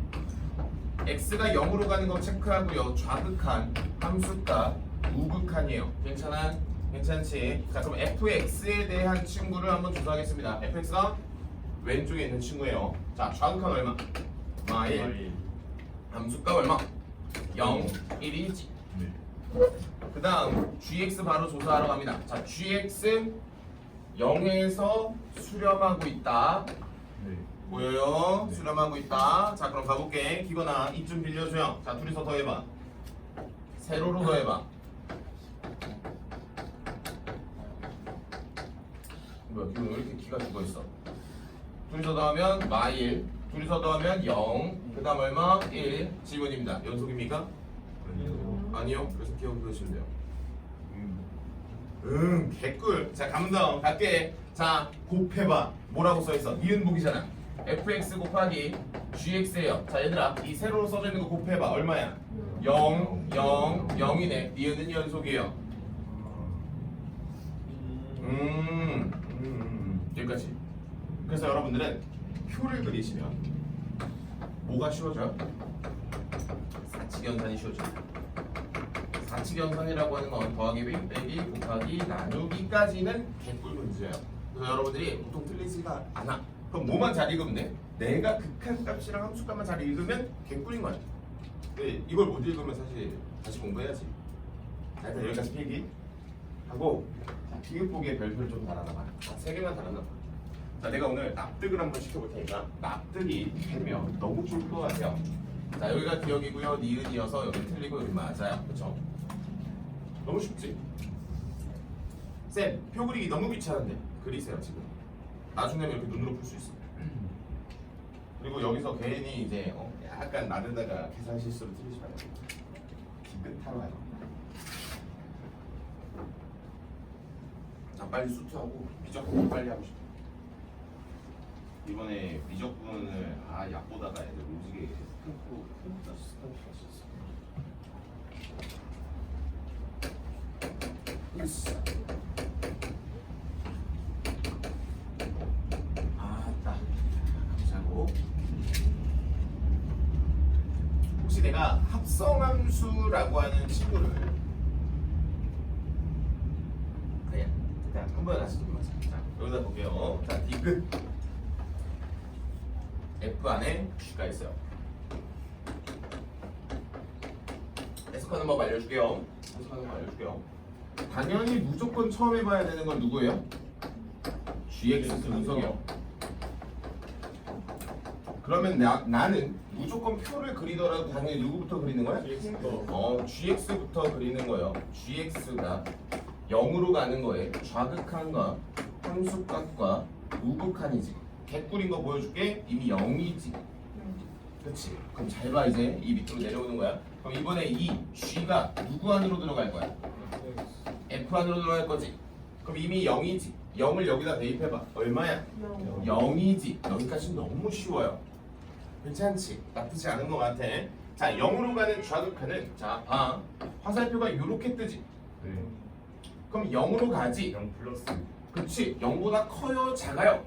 x가 0으로 가는 거 체크하고요. 좌극한, 함수가 우극한이에요. 괜찮아? 괜찮지? 자 그럼 fx에 대한 친구를 한번 조사하겠습니다. fx가 왼쪽에 있는 친구예요. 자 좌극한 얼마? 마일. 함수가 얼마? 0, 1이지. 네. 그 다음 gx 바로 조사하러 갑니다. 자 gx 0에서 수렴하고 있다. 네. 보여요? 수렴하고 있다. 자 그럼 가볼게. 기건아 입 좀 빌려줘요. 자 둘이서 더해봐. 세로로 더해봐. 뭐야 기건 왜 이렇게 기가 죽어있어? 둘이서 더하면 마일, 둘이서 더하면 0, 그 다음 얼마? 1. 질문입니다. 연속입니까? 아니요. 그래서 기억 그러시면 돼요. 개꿀. 자 감성 갈게. 자 곱해봐. 뭐라고 써있어? 니은복이잖아. fx 곱하기 gx예요. 자 얘들아 이 세로로 써져 있는 거 곱해봐. 얼마야? 0, 0, 0이네. 니은은 연속이에요. 여기까지. 그래서 여러분들은 표를 그리시면 뭐가 쉬워져요? 사칙연산이 쉬워져요. 사칙연산이라고 하는 건 더하기, 빼기, 곱하기, 나누기까지는 개꿀 문제예요. 그래서 여러분들이 보통 틀리지가 않아. 그럼 뭐만 잘 읽으면 돼? 내가 극한값이랑 함수값만 잘 읽으면 개꿀인 거야. 근데 이걸 못 읽으면 사실 다시 공부해야지. 자 일단 여기까지 필기 하고 비읍보기에 별표를 좀 달아놔봐. 3개만 달아놔봐. 자 내가 오늘 납득을 한번 시켜볼 테니까 납득이 되면 너무 좋을 것 같아요. 자 여기가 기억이고요. 니은이어서 여기 틀리고 여기 맞아요. 그쵸? 너무 쉽지? 쌤, 표 그리기 너무 귀찮은데 그리세요 지금. 나중에 이렇게 눈으로 풀 수 있어. 그리고 여기서 괜히 이제 약간 나대다가 계산 실수로 틀리지 말고 기끝하러 가요. 나 빨리 수트하고 미적분 빨리 하고 싶어. 이번에 미적분을 약보다가 애들 오지게 끊고 스타트했었어. 아따 감사하고. 혹시 내가 합성함수라고 하는 친구를 그냥 일단 한 번에 다시 좀 맞자. 자 여기다 볼게요. 자 D끝 F 안에 G가 있어요. 해석하는 법 알려줄게요. 해석하는 법 알려줄게요. 당연히 무조건 처음 해봐야 되는 건 누구예요? GX 분석이요. 그러면 나는 무조건 표를 그리더라도 당연히 누구부터 그리는 거야? GX부터 그리는 거예요. GX가 0으로 가는 거에 좌극한과 함수값과 우극한이지. 개꿀인 거 보여줄게. 이미 0이지. 그렇지. 그럼 잘 봐 이제 이 밑으로 내려오는 거야. 그럼 이번에 이 G가 누구 안으로 들어갈 거야? F 안으로 들어갈 거지. 그럼 이미 0이지. 0을 여기다 대입해봐. 얼마야? 0이지. 여기까지는 너무 쉬워요. 괜찮지? 나쁘지 않은 것 같아. 자 0으로 가는 좌극한은 자 봐. 화살표가 이렇게 뜨지. 네. 그럼 0으로 가지. 0 플러스. 그렇지. 0보다 커요? 작아요?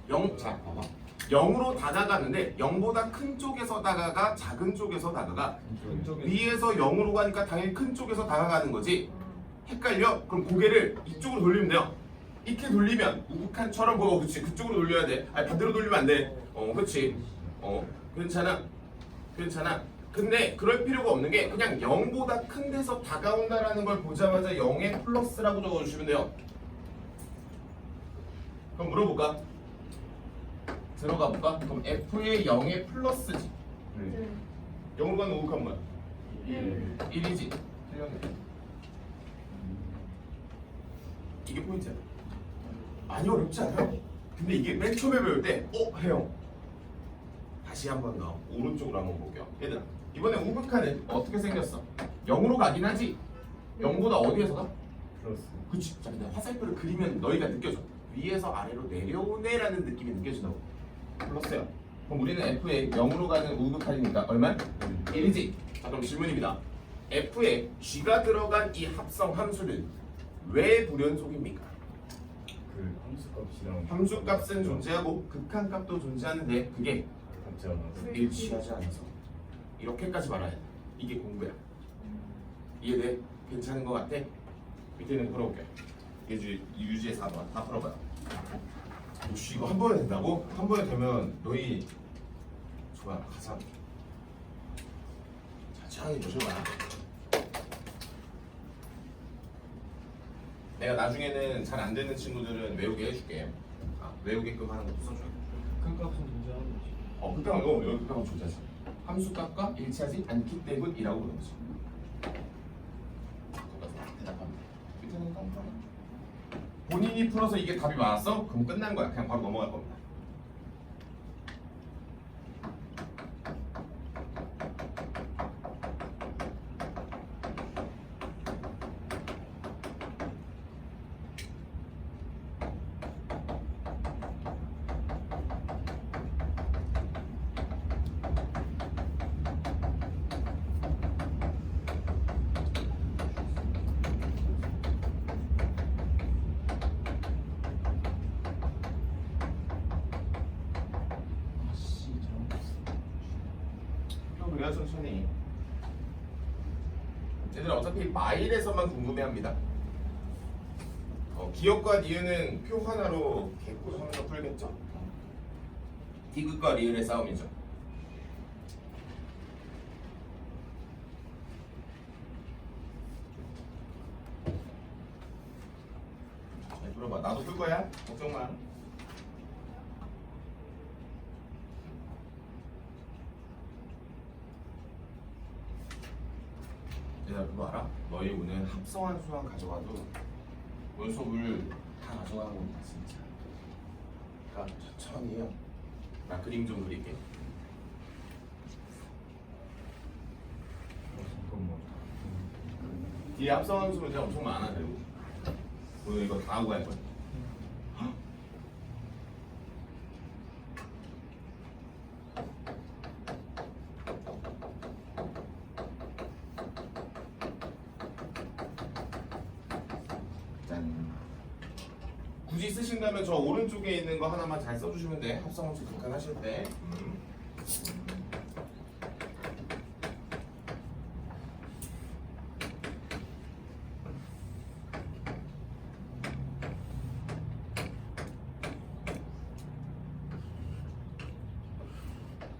0. 자 봐봐. 0으로 다가가는데 0보다 큰 쪽에서 다가가 작은 쪽에서 다가가. 위에서 0으로 가니까 당연히 큰 쪽에서 다가가는 거지. 헷갈려? 그럼 고개를 이쪽으로 돌리면 돼요. 이렇게 돌리면 우극한처럼 보고. 그렇지. 그쪽으로 돌려야 돼. 아니 반대로 돌리면 안 돼. 그렇지. 괜찮아. 괜찮아. 근데 그럴 필요가 없는 게 그냥 0보다 큰 데서 다가온다라는 걸 보자마자 0의 플러스라고 적어주시면 돼요. 그럼 물어볼까? 들어가 볼까? 그럼 F의 0의 플러스지. 네. 0으로 가는 우극한 뭐야? 1이지. 틀렸네. 이게 포인트야. 많이 어렵지 않아요? 근데 이게 맨 처음에 배울 때 해요. 다시 한 번 더 오른쪽으로 한번 볼게요. 얘들아 이번에 우극한은 어떻게 생겼어? 0으로 가긴 하지. 0보다 어디에서 가? 플러스. 그치. 자 근데 화살표를 그리면 너희가 느껴져. 위에서 아래로 내려오네라는 느낌이 느껴진다고. 플러스야. 그럼 우리는 F에 0으로 가는 우극한이니까 얼마? 1이지. 자 그럼 질문입니다. F에 G가 들어간 이 합성 함수는 왜 불연속입니까? 함수값이랑 함수값은 존재하고 극한값도 존재하는데 그게 같지 않아서 일치하지 않아서 이렇게까지 말아야 돼. 이게 공부야. 이해돼? 괜찮은 거 같아? 밑에는 풀어볼게. 유지의 4번 다 풀어봐요. 혹시 이거 한 번에 된다고? 한 번에 되면 너희 좋아 가자. 천천히 보셔봐. 내가 나중에는 잘 안 되는 친구들은 외우게 해줄게. 외우게끔 하는 것도 써줘. 큰 값은 존재하는 거지. 극한은 여기 극한은 존재하지. 함수값과 일치하지 않기 때문이라고 그러는 거지. 대답합니다. 밑에는 깜빡. 본인이 풀어서 이게 답이 많았어? 그럼 끝난 거야. 그냥 바로 넘어갈 겁니다. 아씨 잘못했어. 또 그래야 천천히. 얘들아 어차피 마일에서만 궁금해합니다. 기억과 니은은 표 하나로 개꿀하면서 풀겠죠? 디귿과 리을의 싸움이죠. 잘 풀어봐. 나도 풀 거야. 걱정 마. 얘들아 그거 알아? 너희 오늘 합성한 수학 가져와도 연속을 다 가져가는 겁니다 진짜. 그러니까 천천히 해요. 나 그림 좀 그릴게. 잠깐만. 뒤에 합성한 수 문제 엄청 많아. 그리고 오늘 이거 다 하고 갈 거야. 짠. 굳이 쓰신다면 저 오른쪽에 있는 거 하나만 잘 써주시면 돼. 합성함수 극한하실 때.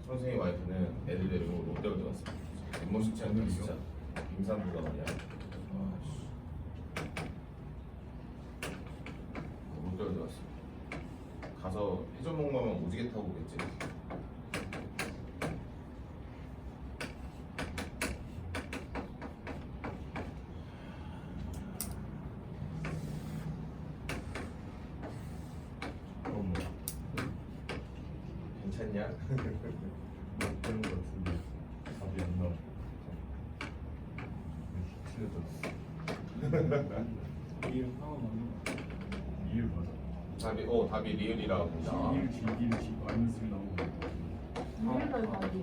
선생님 와이프는 애들 데리고 롯데로 들어갔어. 뒷모습지 않게 진짜 임산부가 말이야. 롯데로 들어갔어. 가서 회전 목마면 오지게 타고 오겠지. 잠깐만. 괜찮냐? 맞는 것 같은데 답이 안 나와. 틀렸다. 이름 상황 맞는 거. 이유 맞아. 답이 리을이라고 봅니다. 1, G, 1, G 마이너스 나오고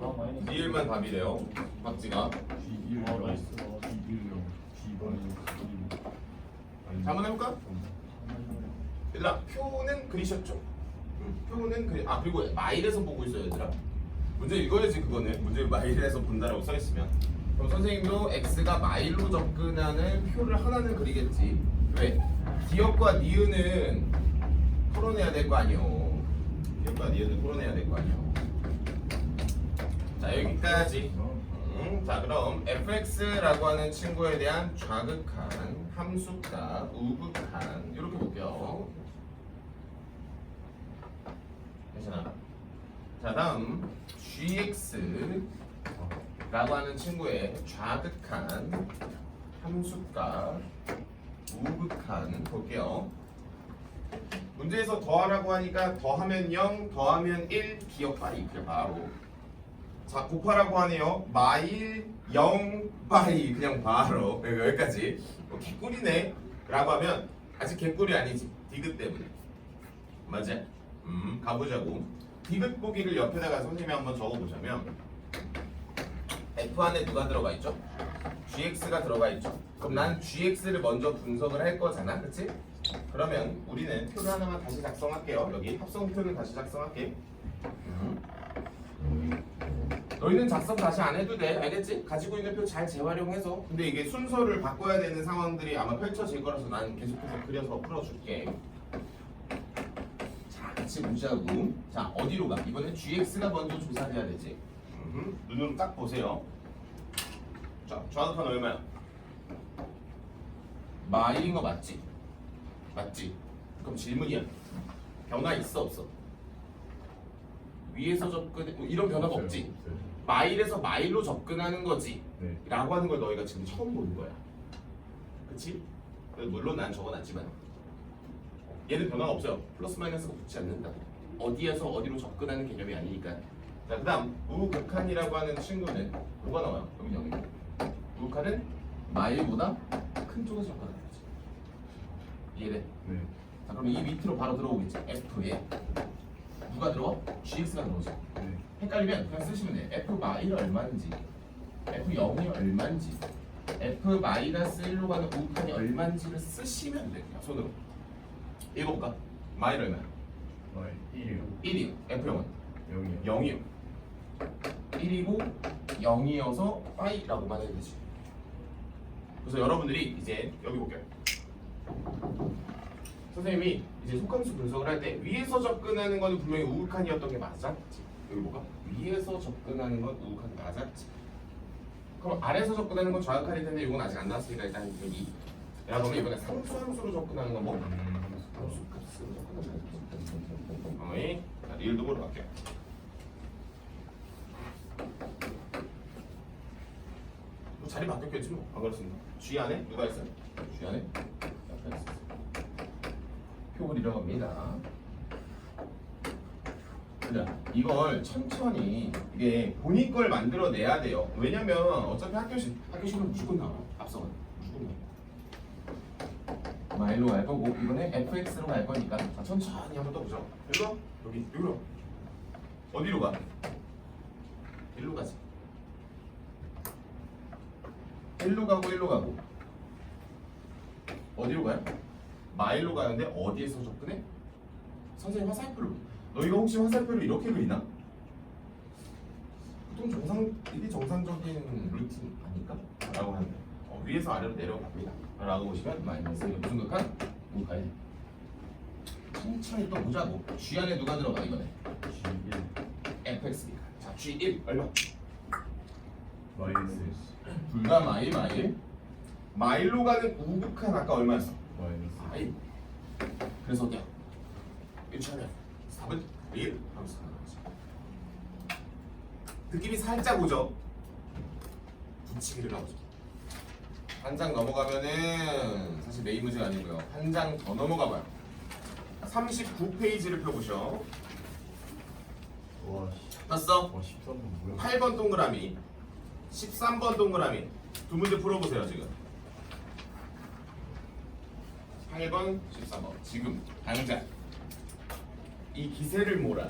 아 마이너스. 리을만 답이래요. 박지가. G 1, 아, 나이스. G 1, G 마이너스 1. 자, 한번 해볼까? 얘들아 표는 그리셨죠? 표는 그리고 마일에서 보고 있어요 얘들아. 문제 읽어야지. 그거는 문제 마일에서 본다라고 써있으면 그럼 선생님도 x가 마일로 접근하는 표를 하나는 그리겠지. 왜? 기억과 니은은 풀어내야 될 거 아니오. 기억과 니은은 풀어내야 될 거 아니오. 자 여기까지. 자 그럼 fx라고 하는 친구에 대한 좌극한, 함수값, 우극한 이렇게 볼게요. 괜찮아. 자 다음 gx라고 하는 친구의 좌극한, 함수값, 우극한 볼게요. 문제에서 더하라고 하니까 더하면 0, 더하면 1, 기억 바이. 그래 바로. 자 곱하라고 하네요. 마일 0 바이. 그냥 바로. 여기까지. 개꿀이네 라고 하면 아직 개꿀이 아니지. 디귿 때문에. 맞아? 가보자고. 디귿 보기를 옆에다가 선생님이 한번 적어보자면 F 안에 누가 들어가 있죠? GX가 들어가 있죠. 그럼 난 GX를 먼저 분석을 할 거잖아. 그치? 그러면 우리는 표를 하나만 다시 작성할게요. 여기 합성표를 다시 작성할게. 너희는 작성 다시 안 해도 돼. 알겠지? 가지고 있는 표 잘 재활용해서. 근데 이게 순서를 바꿔야 되는 상황들이 아마 펼쳐질 거라서 나는 계속해서 그려서 풀어줄게. 자, 같이 보자고. 자, 어디로 가? 이번엔 gx가 먼저 조사해야 되지. 눈으로 딱 보세요. 자, 좌극한 얼마야? 마일인 거 맞지? 맞지? 그럼 질문이야. 변화 있어 없어? 위에서 접근 이런 변화가 없지? 없어요. 마일에서 마일로 접근하는 거지 네. 라고 하는 걸 너희가 지금 처음 보는 거야. 그치? 물론 난 적어놨지만 얘는 변화가 없어요. 플러스 마이너스가 붙지 않는다. 어디에서 어디로 접근하는 개념이 아니니까. 자, 그 다음 우극한이라고 하는 친구는 뭐가 나와요? 여기 우극한은 마일보다 큰 쪽에서 접근하는 거지. 이해돼? 네. 자, 그럼 이 밑으로 바로 들어오겠지. F에 누가 들어와? GX가 들어오죠. 네. 헷갈리면 그냥 쓰시면 돼요. F 마일 얼마인지, F 0이 얼마인지, F 마이너스 1로 가는 우극한이 얼마인지를 쓰시면 돼요. 그냥 손으로. 읽어볼까? 마일 얼마야? 1이요. 1이요. F 0은 0이요. 0이요. 1이고 0이어서 파이라고만 해야 되지. 그래서 여러분들이 이제 여기 볼게요. 선생님이 이제 속함수 분석을 할 때 위에서 접근하는 건 분명히 우극한이었던 게 맞았지. 여기 볼까? 위에서 접근하는 건 우극한이 맞았지. 그럼 아래에서 접근하는 건 좌극한일 텐데 이건 아직 안 나왔으니까 일단 여기. 야, 그러면 이번에 상수함수로 접근하는 건 뭐? 함수 값으로 접근하는 거지. 어이, 자, 리을도 보러 갈게요. 뭐 자리 바뀌었겠지 뭐. 안 그렇습니다. G 안에 누가 있어요? G 안에 약간 있었어요. 표를 잃어갑니다. 자, 이걸 천천히 이게 본인 걸 만들어내야 돼요. 왜냐면 어차피 학교식은 무조건 나와. 앞서는 무조건 나와. 마일로 갈 거고 이번에 fx로 갈 거니까 자, 천천히 한번 떠보죠. 일로 와. 여기로 와. 어디로 가? 일로 가지. 일로 가고 어디로 가요? 마일로 가는데 어디에서 접근해? 선생님 화살표로. 너희가 혹시 화살표를 이렇게 그리나? 보통 이게 정상적인 루틴 아닐까? 라고 하는데 위에서 아래로 내려갑니다. 라고 보시면 마이너스 무슨 극한? 우극한이 돼. 천천히 또 보자고. G 안에 누가 들어가 이번에? G1. fx니까. 자, G1 얼마? 마이너스 불과 마일로 가는 우극한 아까 얼마였어? 마이너스. 마일. 그래서 어때요? 유치하면 4분 1 하면서 느낌이 살짝 오죠? 붙이기를 하죠. 한 장 넘어가면은 사실 메인 문제가 아니고요. 한 장 더 넘어가봐요. 39페이지를 펴보셔. 와, 떴어? 13번 뭐야? 8번 동그라미 13번 동그라미 두 문제 풀어보세요. 지금 8번 13번 지금 당장 이 기세를 몰아.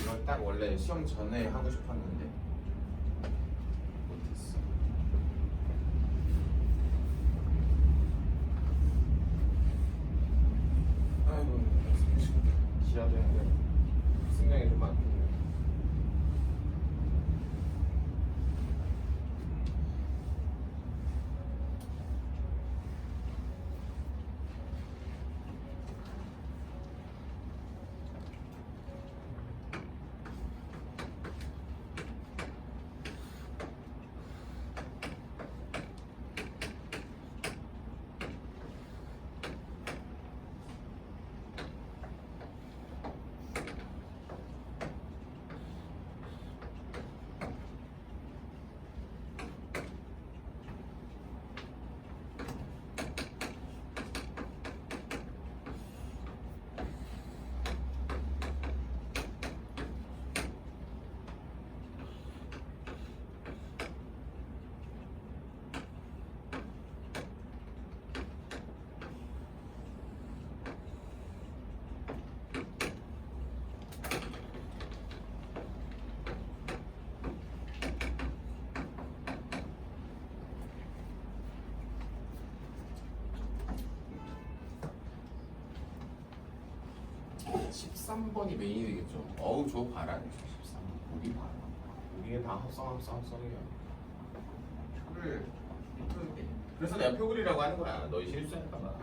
이걸 딱 원래 시험 전에 하고 싶었는데 못했어. 아이고 지하도 했는데 승량이 좀 많겠네. 13번이 메인이 되겠죠. 어우 저 봐라 13번 보기 봐라. 보기에 다 합성이야. 표를 그래서 내가 표글이라고 하는 거야. 너희 실수할까봐.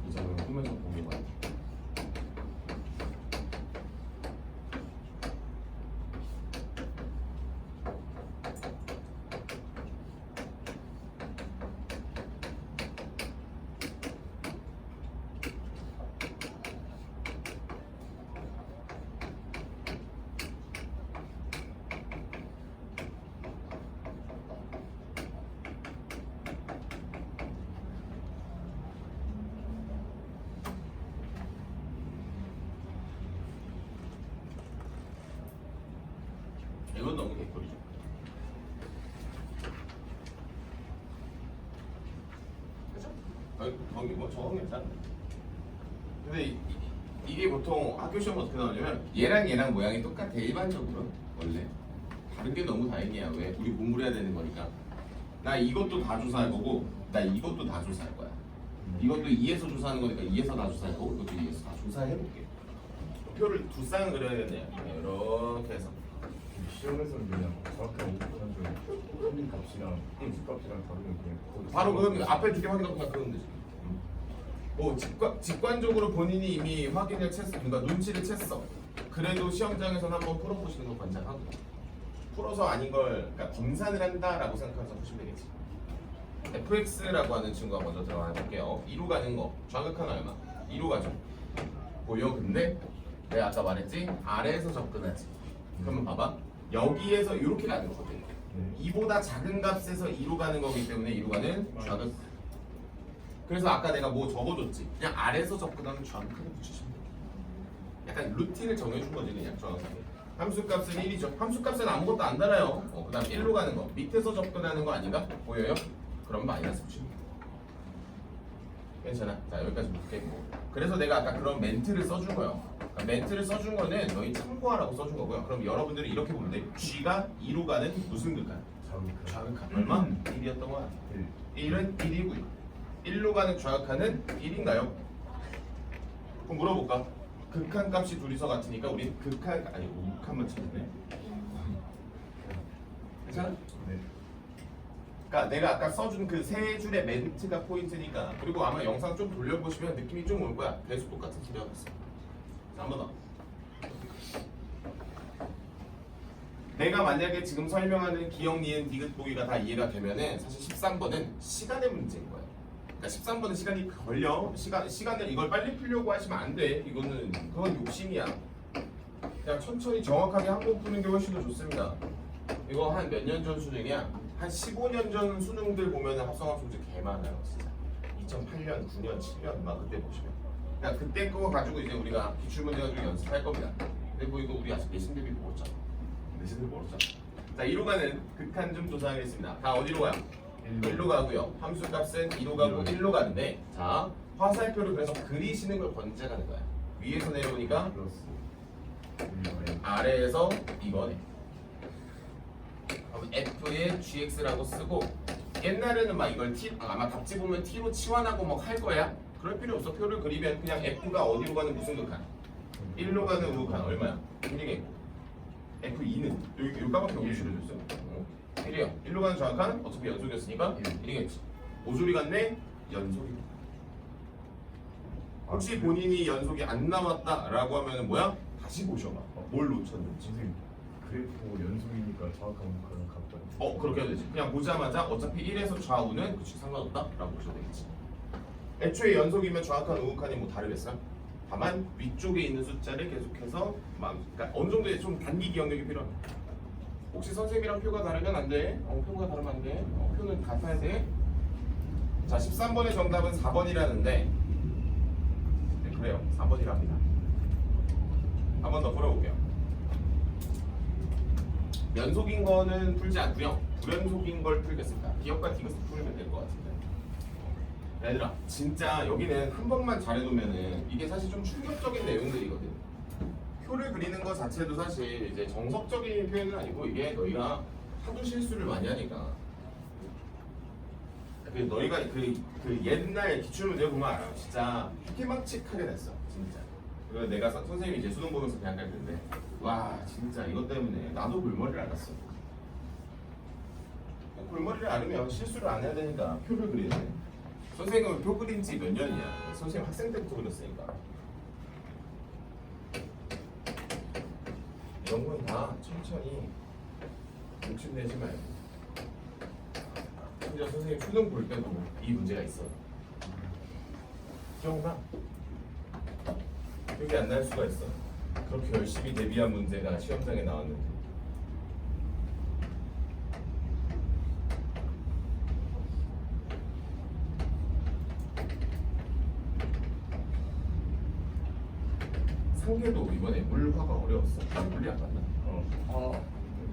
이제는 꿈에서 보기 봐. 이건 너무 개꿀이죠. 그죠? 거기 뭐 저건 괜찮아. 근데 이게 보통 학교 시험 어떻게 나오냐면 얘랑 모양이 똑같아. 일반적으로 원래 다른 게 너무 다행이야. 왜? 우리 공부를 해야 되는 거니까. 나 이것도 다 조사할 거고 나 이것도 다 조사할 거야. 이것도 2에서 조사하는 거니까 2에서 다 조사할 거고 이것도 2에서 다 조사해 볼게. 표를 두 쌍을 그려야겠네요. 이렇게 해서. 시험에서는 그냥 정확한 한민 값이랑 함수 값이랑 다르면 그냥 바로 그럼 앞에 두 개 확인하고 그냥 그러면 되지. 뭐 직관적으로 본인이 이미 확인을 챘어, 그러니까 눈치를 챘어. 그래도 시험장에서는 한번 풀어보시는 걸 권장하고 풀어서 아닌 걸 그러니까 검산을 한다라고 생각해서 보시면 되겠지. fx라고 하는 친구가 먼저 들어가 볼게요. 2로 가는 거 좌극한 얼마? 2로 가죠. 보여? 근데 내가 아까 말했지? 아래에서 접근하지. 그러면 봐봐. 여기에서 이렇게 가는 거거든. 2보다 작은 값에서 2로 가는 거기 때문에 2로 가는 좌극. 그래서 아까 내가 뭐 적어줬지? 그냥 아래에서 접근하는 좌극을 붙이시면 돼. 약간 루틴을 정해준 거지 그냥 정확하게. 함수값은 1이죠. 함수값은 아무것도 안 달아요. 그 다음 1로 가는 거. 밑에서 접근하는 거 아닌가? 보여요? 그럼 마이너스 붙이면 돼. 괜찮아. 자 여기까지 볼게. 그래서 내가 아까 그런 멘트를 써준 거예요. 그러니까 멘트를 써준 거는 너희 참고하라고 써준 거고요. 그럼 여러분들이 이렇게 보면 돼. G가 2로 가는 무슨 극한? 좌극한. 얼마? 1이었던 거야. 1은 1이고요. 1로 가는 좌극한은 1인가요? 그럼 물어볼까? 극한 값이 둘이서 같으니까 우리 극한 아니 우극한만 찾네. 괜찮아? 네. 그러니까 내가 아까 써준 그 세 줄의 멘트가 포인트니까. 그리고 아마 영상 좀 돌려보시면 느낌이 좀 올 거야. 계속 똑같은 소리가 있어. 자, 한 번 더. 내가 만약에 지금 설명하는 기억, 니은, 디귿 보기가 다 이해가 되면은 사실 13번은 시간의 문제인 거야. 그러니까 13번은 시간이 걸려. 시간을 이걸 빨리 풀려고 하시면 안 돼. 그건 욕심이야. 그냥 천천히 정확하게 한 번 푸는 게 훨씬 더 좋습니다. 이거 한 몇 년 전 수능이야. 한 15년 전 수능들 보면은 합성함수 문제 개 많아요, 진짜. 2008년, 9년, 7년 막 그때 보시면. 그냥 그때 거 가지고 이제 우리가 기출 문제 가지고 연습할 겁니다. 근데 뭐 이거 우리 아직 내신 대비 멀었잖아. 내신 대비 멀었잖아. 자, 2로 가는 극한 좀 조사하겠습니다. 다 어디로 가요? 1로 가고요. 함수값은 2로 가고 1로 가는데, 자 화살표를 그래서 그리시는 걸 권장하는 거야. 위에서 내려오니까 플러스 아래에서 이거네. 그럼 F에 GX라고 쓰고 옛날에는 막 이걸 T 아마 답지 보면 T로 치환하고 막 할 거야. 그럴 필요 없어. 표를 그리면 그냥 F가 어디로 가는 무슨 극한? 1로 가는 우극한 얼마야? 1이겠고 F2는 여기 까맣게 오시를 줬어요. 1이요. 1로 가는 좌극한 어차피 연속이었으니까 1이겠지. 모조리 같네? 연속이. 혹시 본인이 연속이 안 나왔다라고 하면 뭐야? 다시 보셔봐. 뭘 놓쳤는지. 선생님 그래프 연속이니까 정확한 그런 값도 그렇게 해야 되지. 그냥 보자마자 어차피 1에서 좌우는 그치 상관없다 라고 보셔야 되겠지. 애초에 연속이면 좌극한 우극한이 뭐 다르겠어? 다만 위쪽에 있는 숫자를 계속해서 그러니까 어느 정도의 좀 단기 기억력이 필요합니다. 혹시 선생님이랑 표가 다르면 안 돼. 표가 다르면 안 돼. 표는 같아야 돼. 자, 13번의 정답은 4번이라는데 네, 그래요. 4번이랍니다. 한 번 더 풀어볼게요. 연속인 거는 풀지 않고요. 불연속인 걸 풀겠습니다. 기억과 디귿을 풀면 될 것 같은데. 얘들아, 진짜 여기는 한 번만 잘해두면은 이게 사실 좀 충격적인 내용들이거든. 표를 그리는 것 자체도 사실 이제 정석적인 표현은 아니고 이게 너희가 하도 실수를 많이 하니까. 너희가 그 옛날 기출문제 보면 알아. 진짜 희망칙하게 됐어, 진짜. 그래서 내가 선생님이 이제 수능 보면서 그냥 갈 텐데, 와 진짜 이것 때문에 나도 골머리를 앓았어. 골머리를 앓으면 실수를 안 해야 되니까 표를 그려야 돼. 선생님은 표 그린 지 몇 년이야? 선생님 학생 때부터 그렸으니까. 이런 건 다 천천히 욕심내지 말고. 심지어 선생님 수능 볼 때도 이 문제가 있어. 기억나? 기억이 안 날 수가 있어. 그렇게 열심히 대비한 문제가 시험장에 나왔는데. 상계도 이번에 물화가 어려웠어. 물리 안 봤나?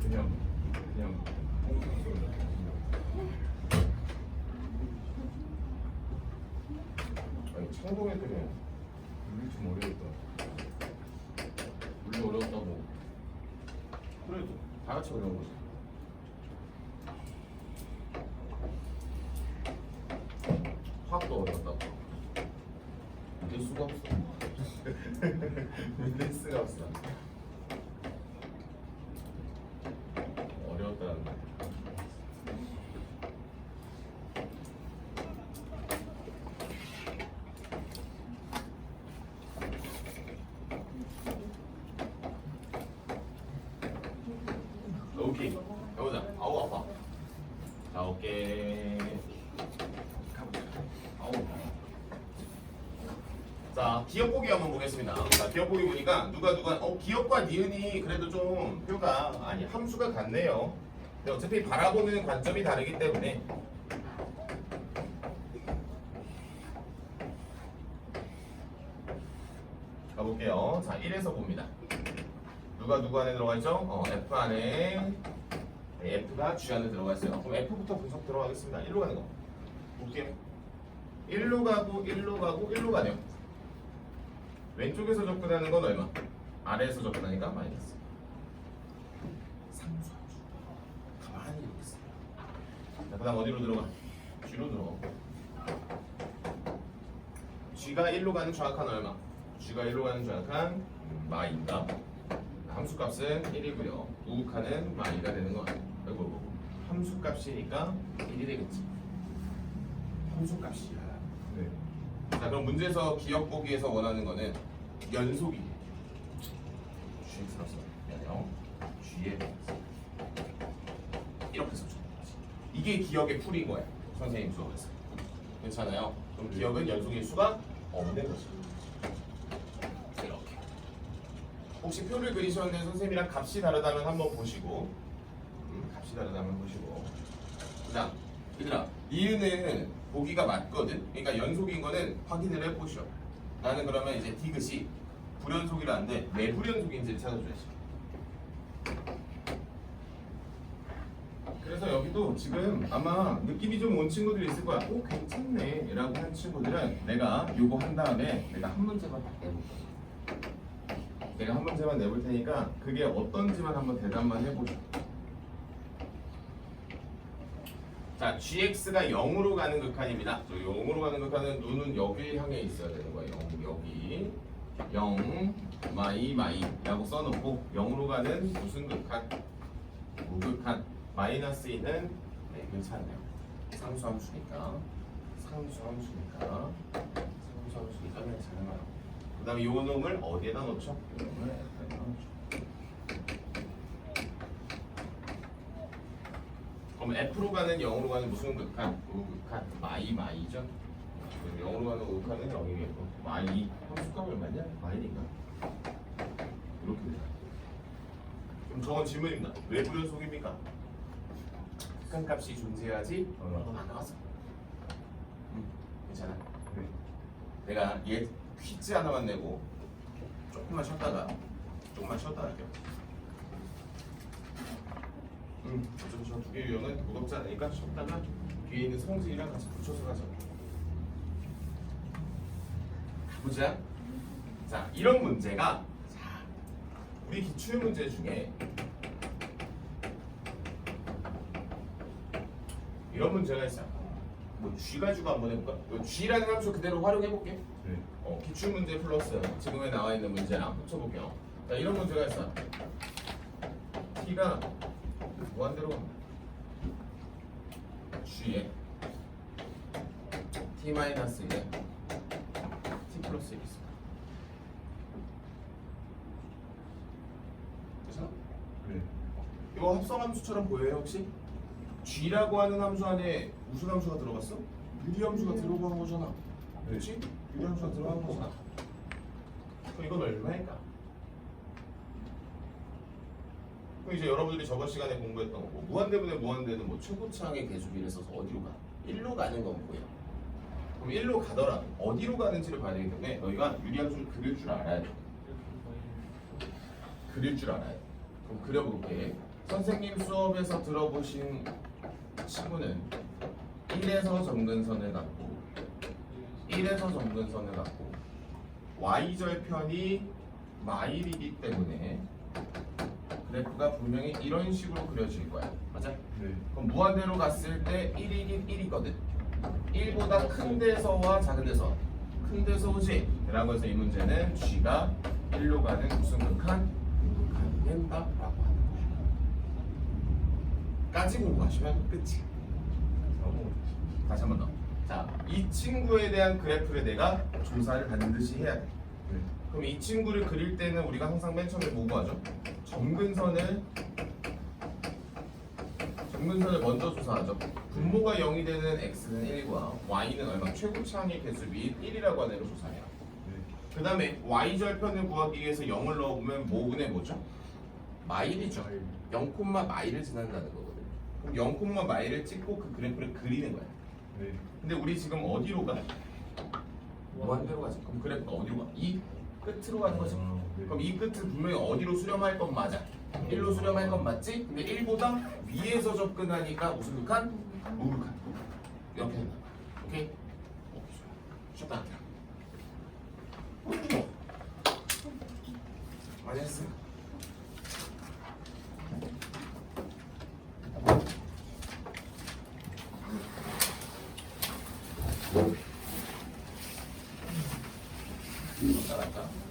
그냥 아니 창동 애들은 물이 좀 어려웠다. 물리 어려웠다고. 그래도 다 같이 어려운 거지. 화학도 어려웠다고. 믿을 수가 없어. 믿을 수가 없어. 어려웠다는 말. 오케이. 해보자. 아우 아파. 자, 오케이. 가보자. 아우. 자, 기억 보기 한번 보겠습니다. 자, 기억 보기 보니까 누가 기억과 니은이 그래도 좀 표가 아니 함수가 같네요. 근데 어차피 바라보는 관점이 다르기 때문에 가볼게요. 자, 1에서 봅니다. 누가 누구 안에 들어가 있죠? F 안에 F가 G 안에 들어가 있어요. 그럼 F부터 분석 들어가겠습니다. 1로 가는 거 볼게요. 1로 가고 1로 가고 1로 가네요. 왼쪽에서 접근하는 건 얼마? 아래에서 접근하니까 마이너스. 상수함수. 가만히 이렇게 있어요. 자, 그 다음 어디로 들어가? G로 들어가. G가 1로 가는 좌악한 얼마? G가 1로 가는 좌악한 마이다. 함수값은 1이고요. 우극한은 마이가 되는 거 아니에요. 아이고, 함수값이니까 1이 되겠지. 함수값이야. 네. 자, 그럼 문제에서 기억 보기에서 원하는 거는 연속이. G에 써서 G에 이렇게 써줘. 이게 기억의 풀인 거야. 선생님 수업에서. 괜찮아요? 그럼 기억은 연속일 수가 없는 거죠. 이렇게. 혹시 표를 그리셨는데 선생님이랑 값이 다르다면 한번 보시고, 값이 다르다면 보시고. 자, 얘들아, 니은은 보기가 맞거든. 그러니까 연속인 거는 확인을 해보셔. 나는 그러면 이제 디귿이 불연속이라는데 왜 불연속인지를 찾아줘야지. 그래서 여기도 지금 아마 느낌이 좀 온 친구들이 있을 거야. 오, 괜찮네 라고 한 친구들은 내가 요거 한 다음에 내가 한 문제만 딱 내볼 거야. 내가 한 문제만 내볼 테니까 그게 어떤지만 한번 대답만 해보자. 자, gx가 0으로 가는 극한입니다. 0으로 가는 극한은 눈은 여기 향해 있어야 되는 거예요. 여기 0, 마이라고 써놓고 0으로 가는 무슨 극한? 무극한. 마이너스 2는 네, 괜찮네요. 상수함수니까 괜찮아요. 그 다음에 요 놈을 어디에다 놓죠? 요 놈을 F에다 놓죠. 그럼 F로 가는 0으로 가는 무슨 극한? 우극한. 마이죠? 0으로 가는 우극한은 0이겠고 마이 함수값이 얼마냐? 마이니까 이렇게 돼요. 그럼 저건 질문입니다. 왜 불연속입니까? 극한값이 존재하지 않아서. 괜찮아. 내가 얘 퀴즈 하나만 내고 조금만 쉬었다가 할게요. 저두 개 유형은 무겁지 않으니까 쉬었다가 뒤에 있는 성질이랑 같이 붙여서 가자. 보자. 자, 이런 문제가 자, 우리 기출 문제 중에 이런 문제가 있어요. 뭐 G 가지고 한번 해볼까? 이 G라는 함수 그대로 활용해볼게. 네. 기출 문제 플러스 지금에 나와 있는 문제랑 붙여볼게요. 자, 이런 문제가 있어. T가 무한대로 갑니다. G에 T 마이너스 1에 T 플러스 1이 있습니다. 그래서 네. 이거 합성함수처럼 보여요 혹시? G라고 하는 함수 안에 무슨 함수가 들어갔어? 유리함수가 들어간 거잖아. 그렇지? 유리함수가 들어간 거잖아. 그럼 이건 얼마일까? 그럼 이제 여러분들이 저번 시간에 공부했던 거 무한대분의 무한대는 뭐 최고차항의 계수비를 써서 어디로 가? 1로 가는 건 뭐예요? 그럼 1로 가더라도 어디로 가는지를 봐야 되기 때문에 너희가 유리함수를 그릴 줄 알아야 돼. 그릴 줄 알아야 돼. 그럼 그려볼게. 선생님 수업에서 들어보신 친구는 1에서 점근선을 갖고 1에서 점근선을 갖고 y절편이 마일이기 때문에 그래프가 분명히 이런 식으로 그려질 거야. 맞아? 네. 그럼 무한대로 갔을 때 1이긴 1이거든. 1보다 큰 데서와 작은 데서 큰 데서 오지. 라고 해서 이 문제는 G가 1로 가는 무슨 극한? 극한이 된다라고 하는 거야. 까지 공부하시면 끝이. 다시 한 번 더. 자, 이 친구에 대한 그래프를 내가 조사를 반드시 해야 돼. 네. 그럼 이 친구를 그릴 때는 우리가 항상 맨 처음에 뭐 구하죠? 점근선을 먼저 조사하죠. 분모가 0이 되는 x는 1과 y는 얼마? 최고차항의 개수비인 1이라고 하는 애로 조사해요. 네. 그 다음에 y절편을 구하기 위해서 0을 넣어보면 뭐분의 뭐죠? 마일이죠. 0, 마일을 지난다는 거거든요. 그럼 0, 마일을 찍고 그 그래프를 그리는 거야. 네. 근데 우리 지금 어디로 가? 무한대로 가지. 그럼 그래프가 어디로 가? 이 끝으로 가는 거지. 아, 네. 그럼 이 끝을 분명히 어디로 수렴할 건 맞아. 1로 수렴할 건 맞지? 근데 1보다 위에서 접근하니까 무슨 극한? 무극한. 이렇게 된다. 오케이? 쉬었다 할게요. 많이 했어. 잘했다.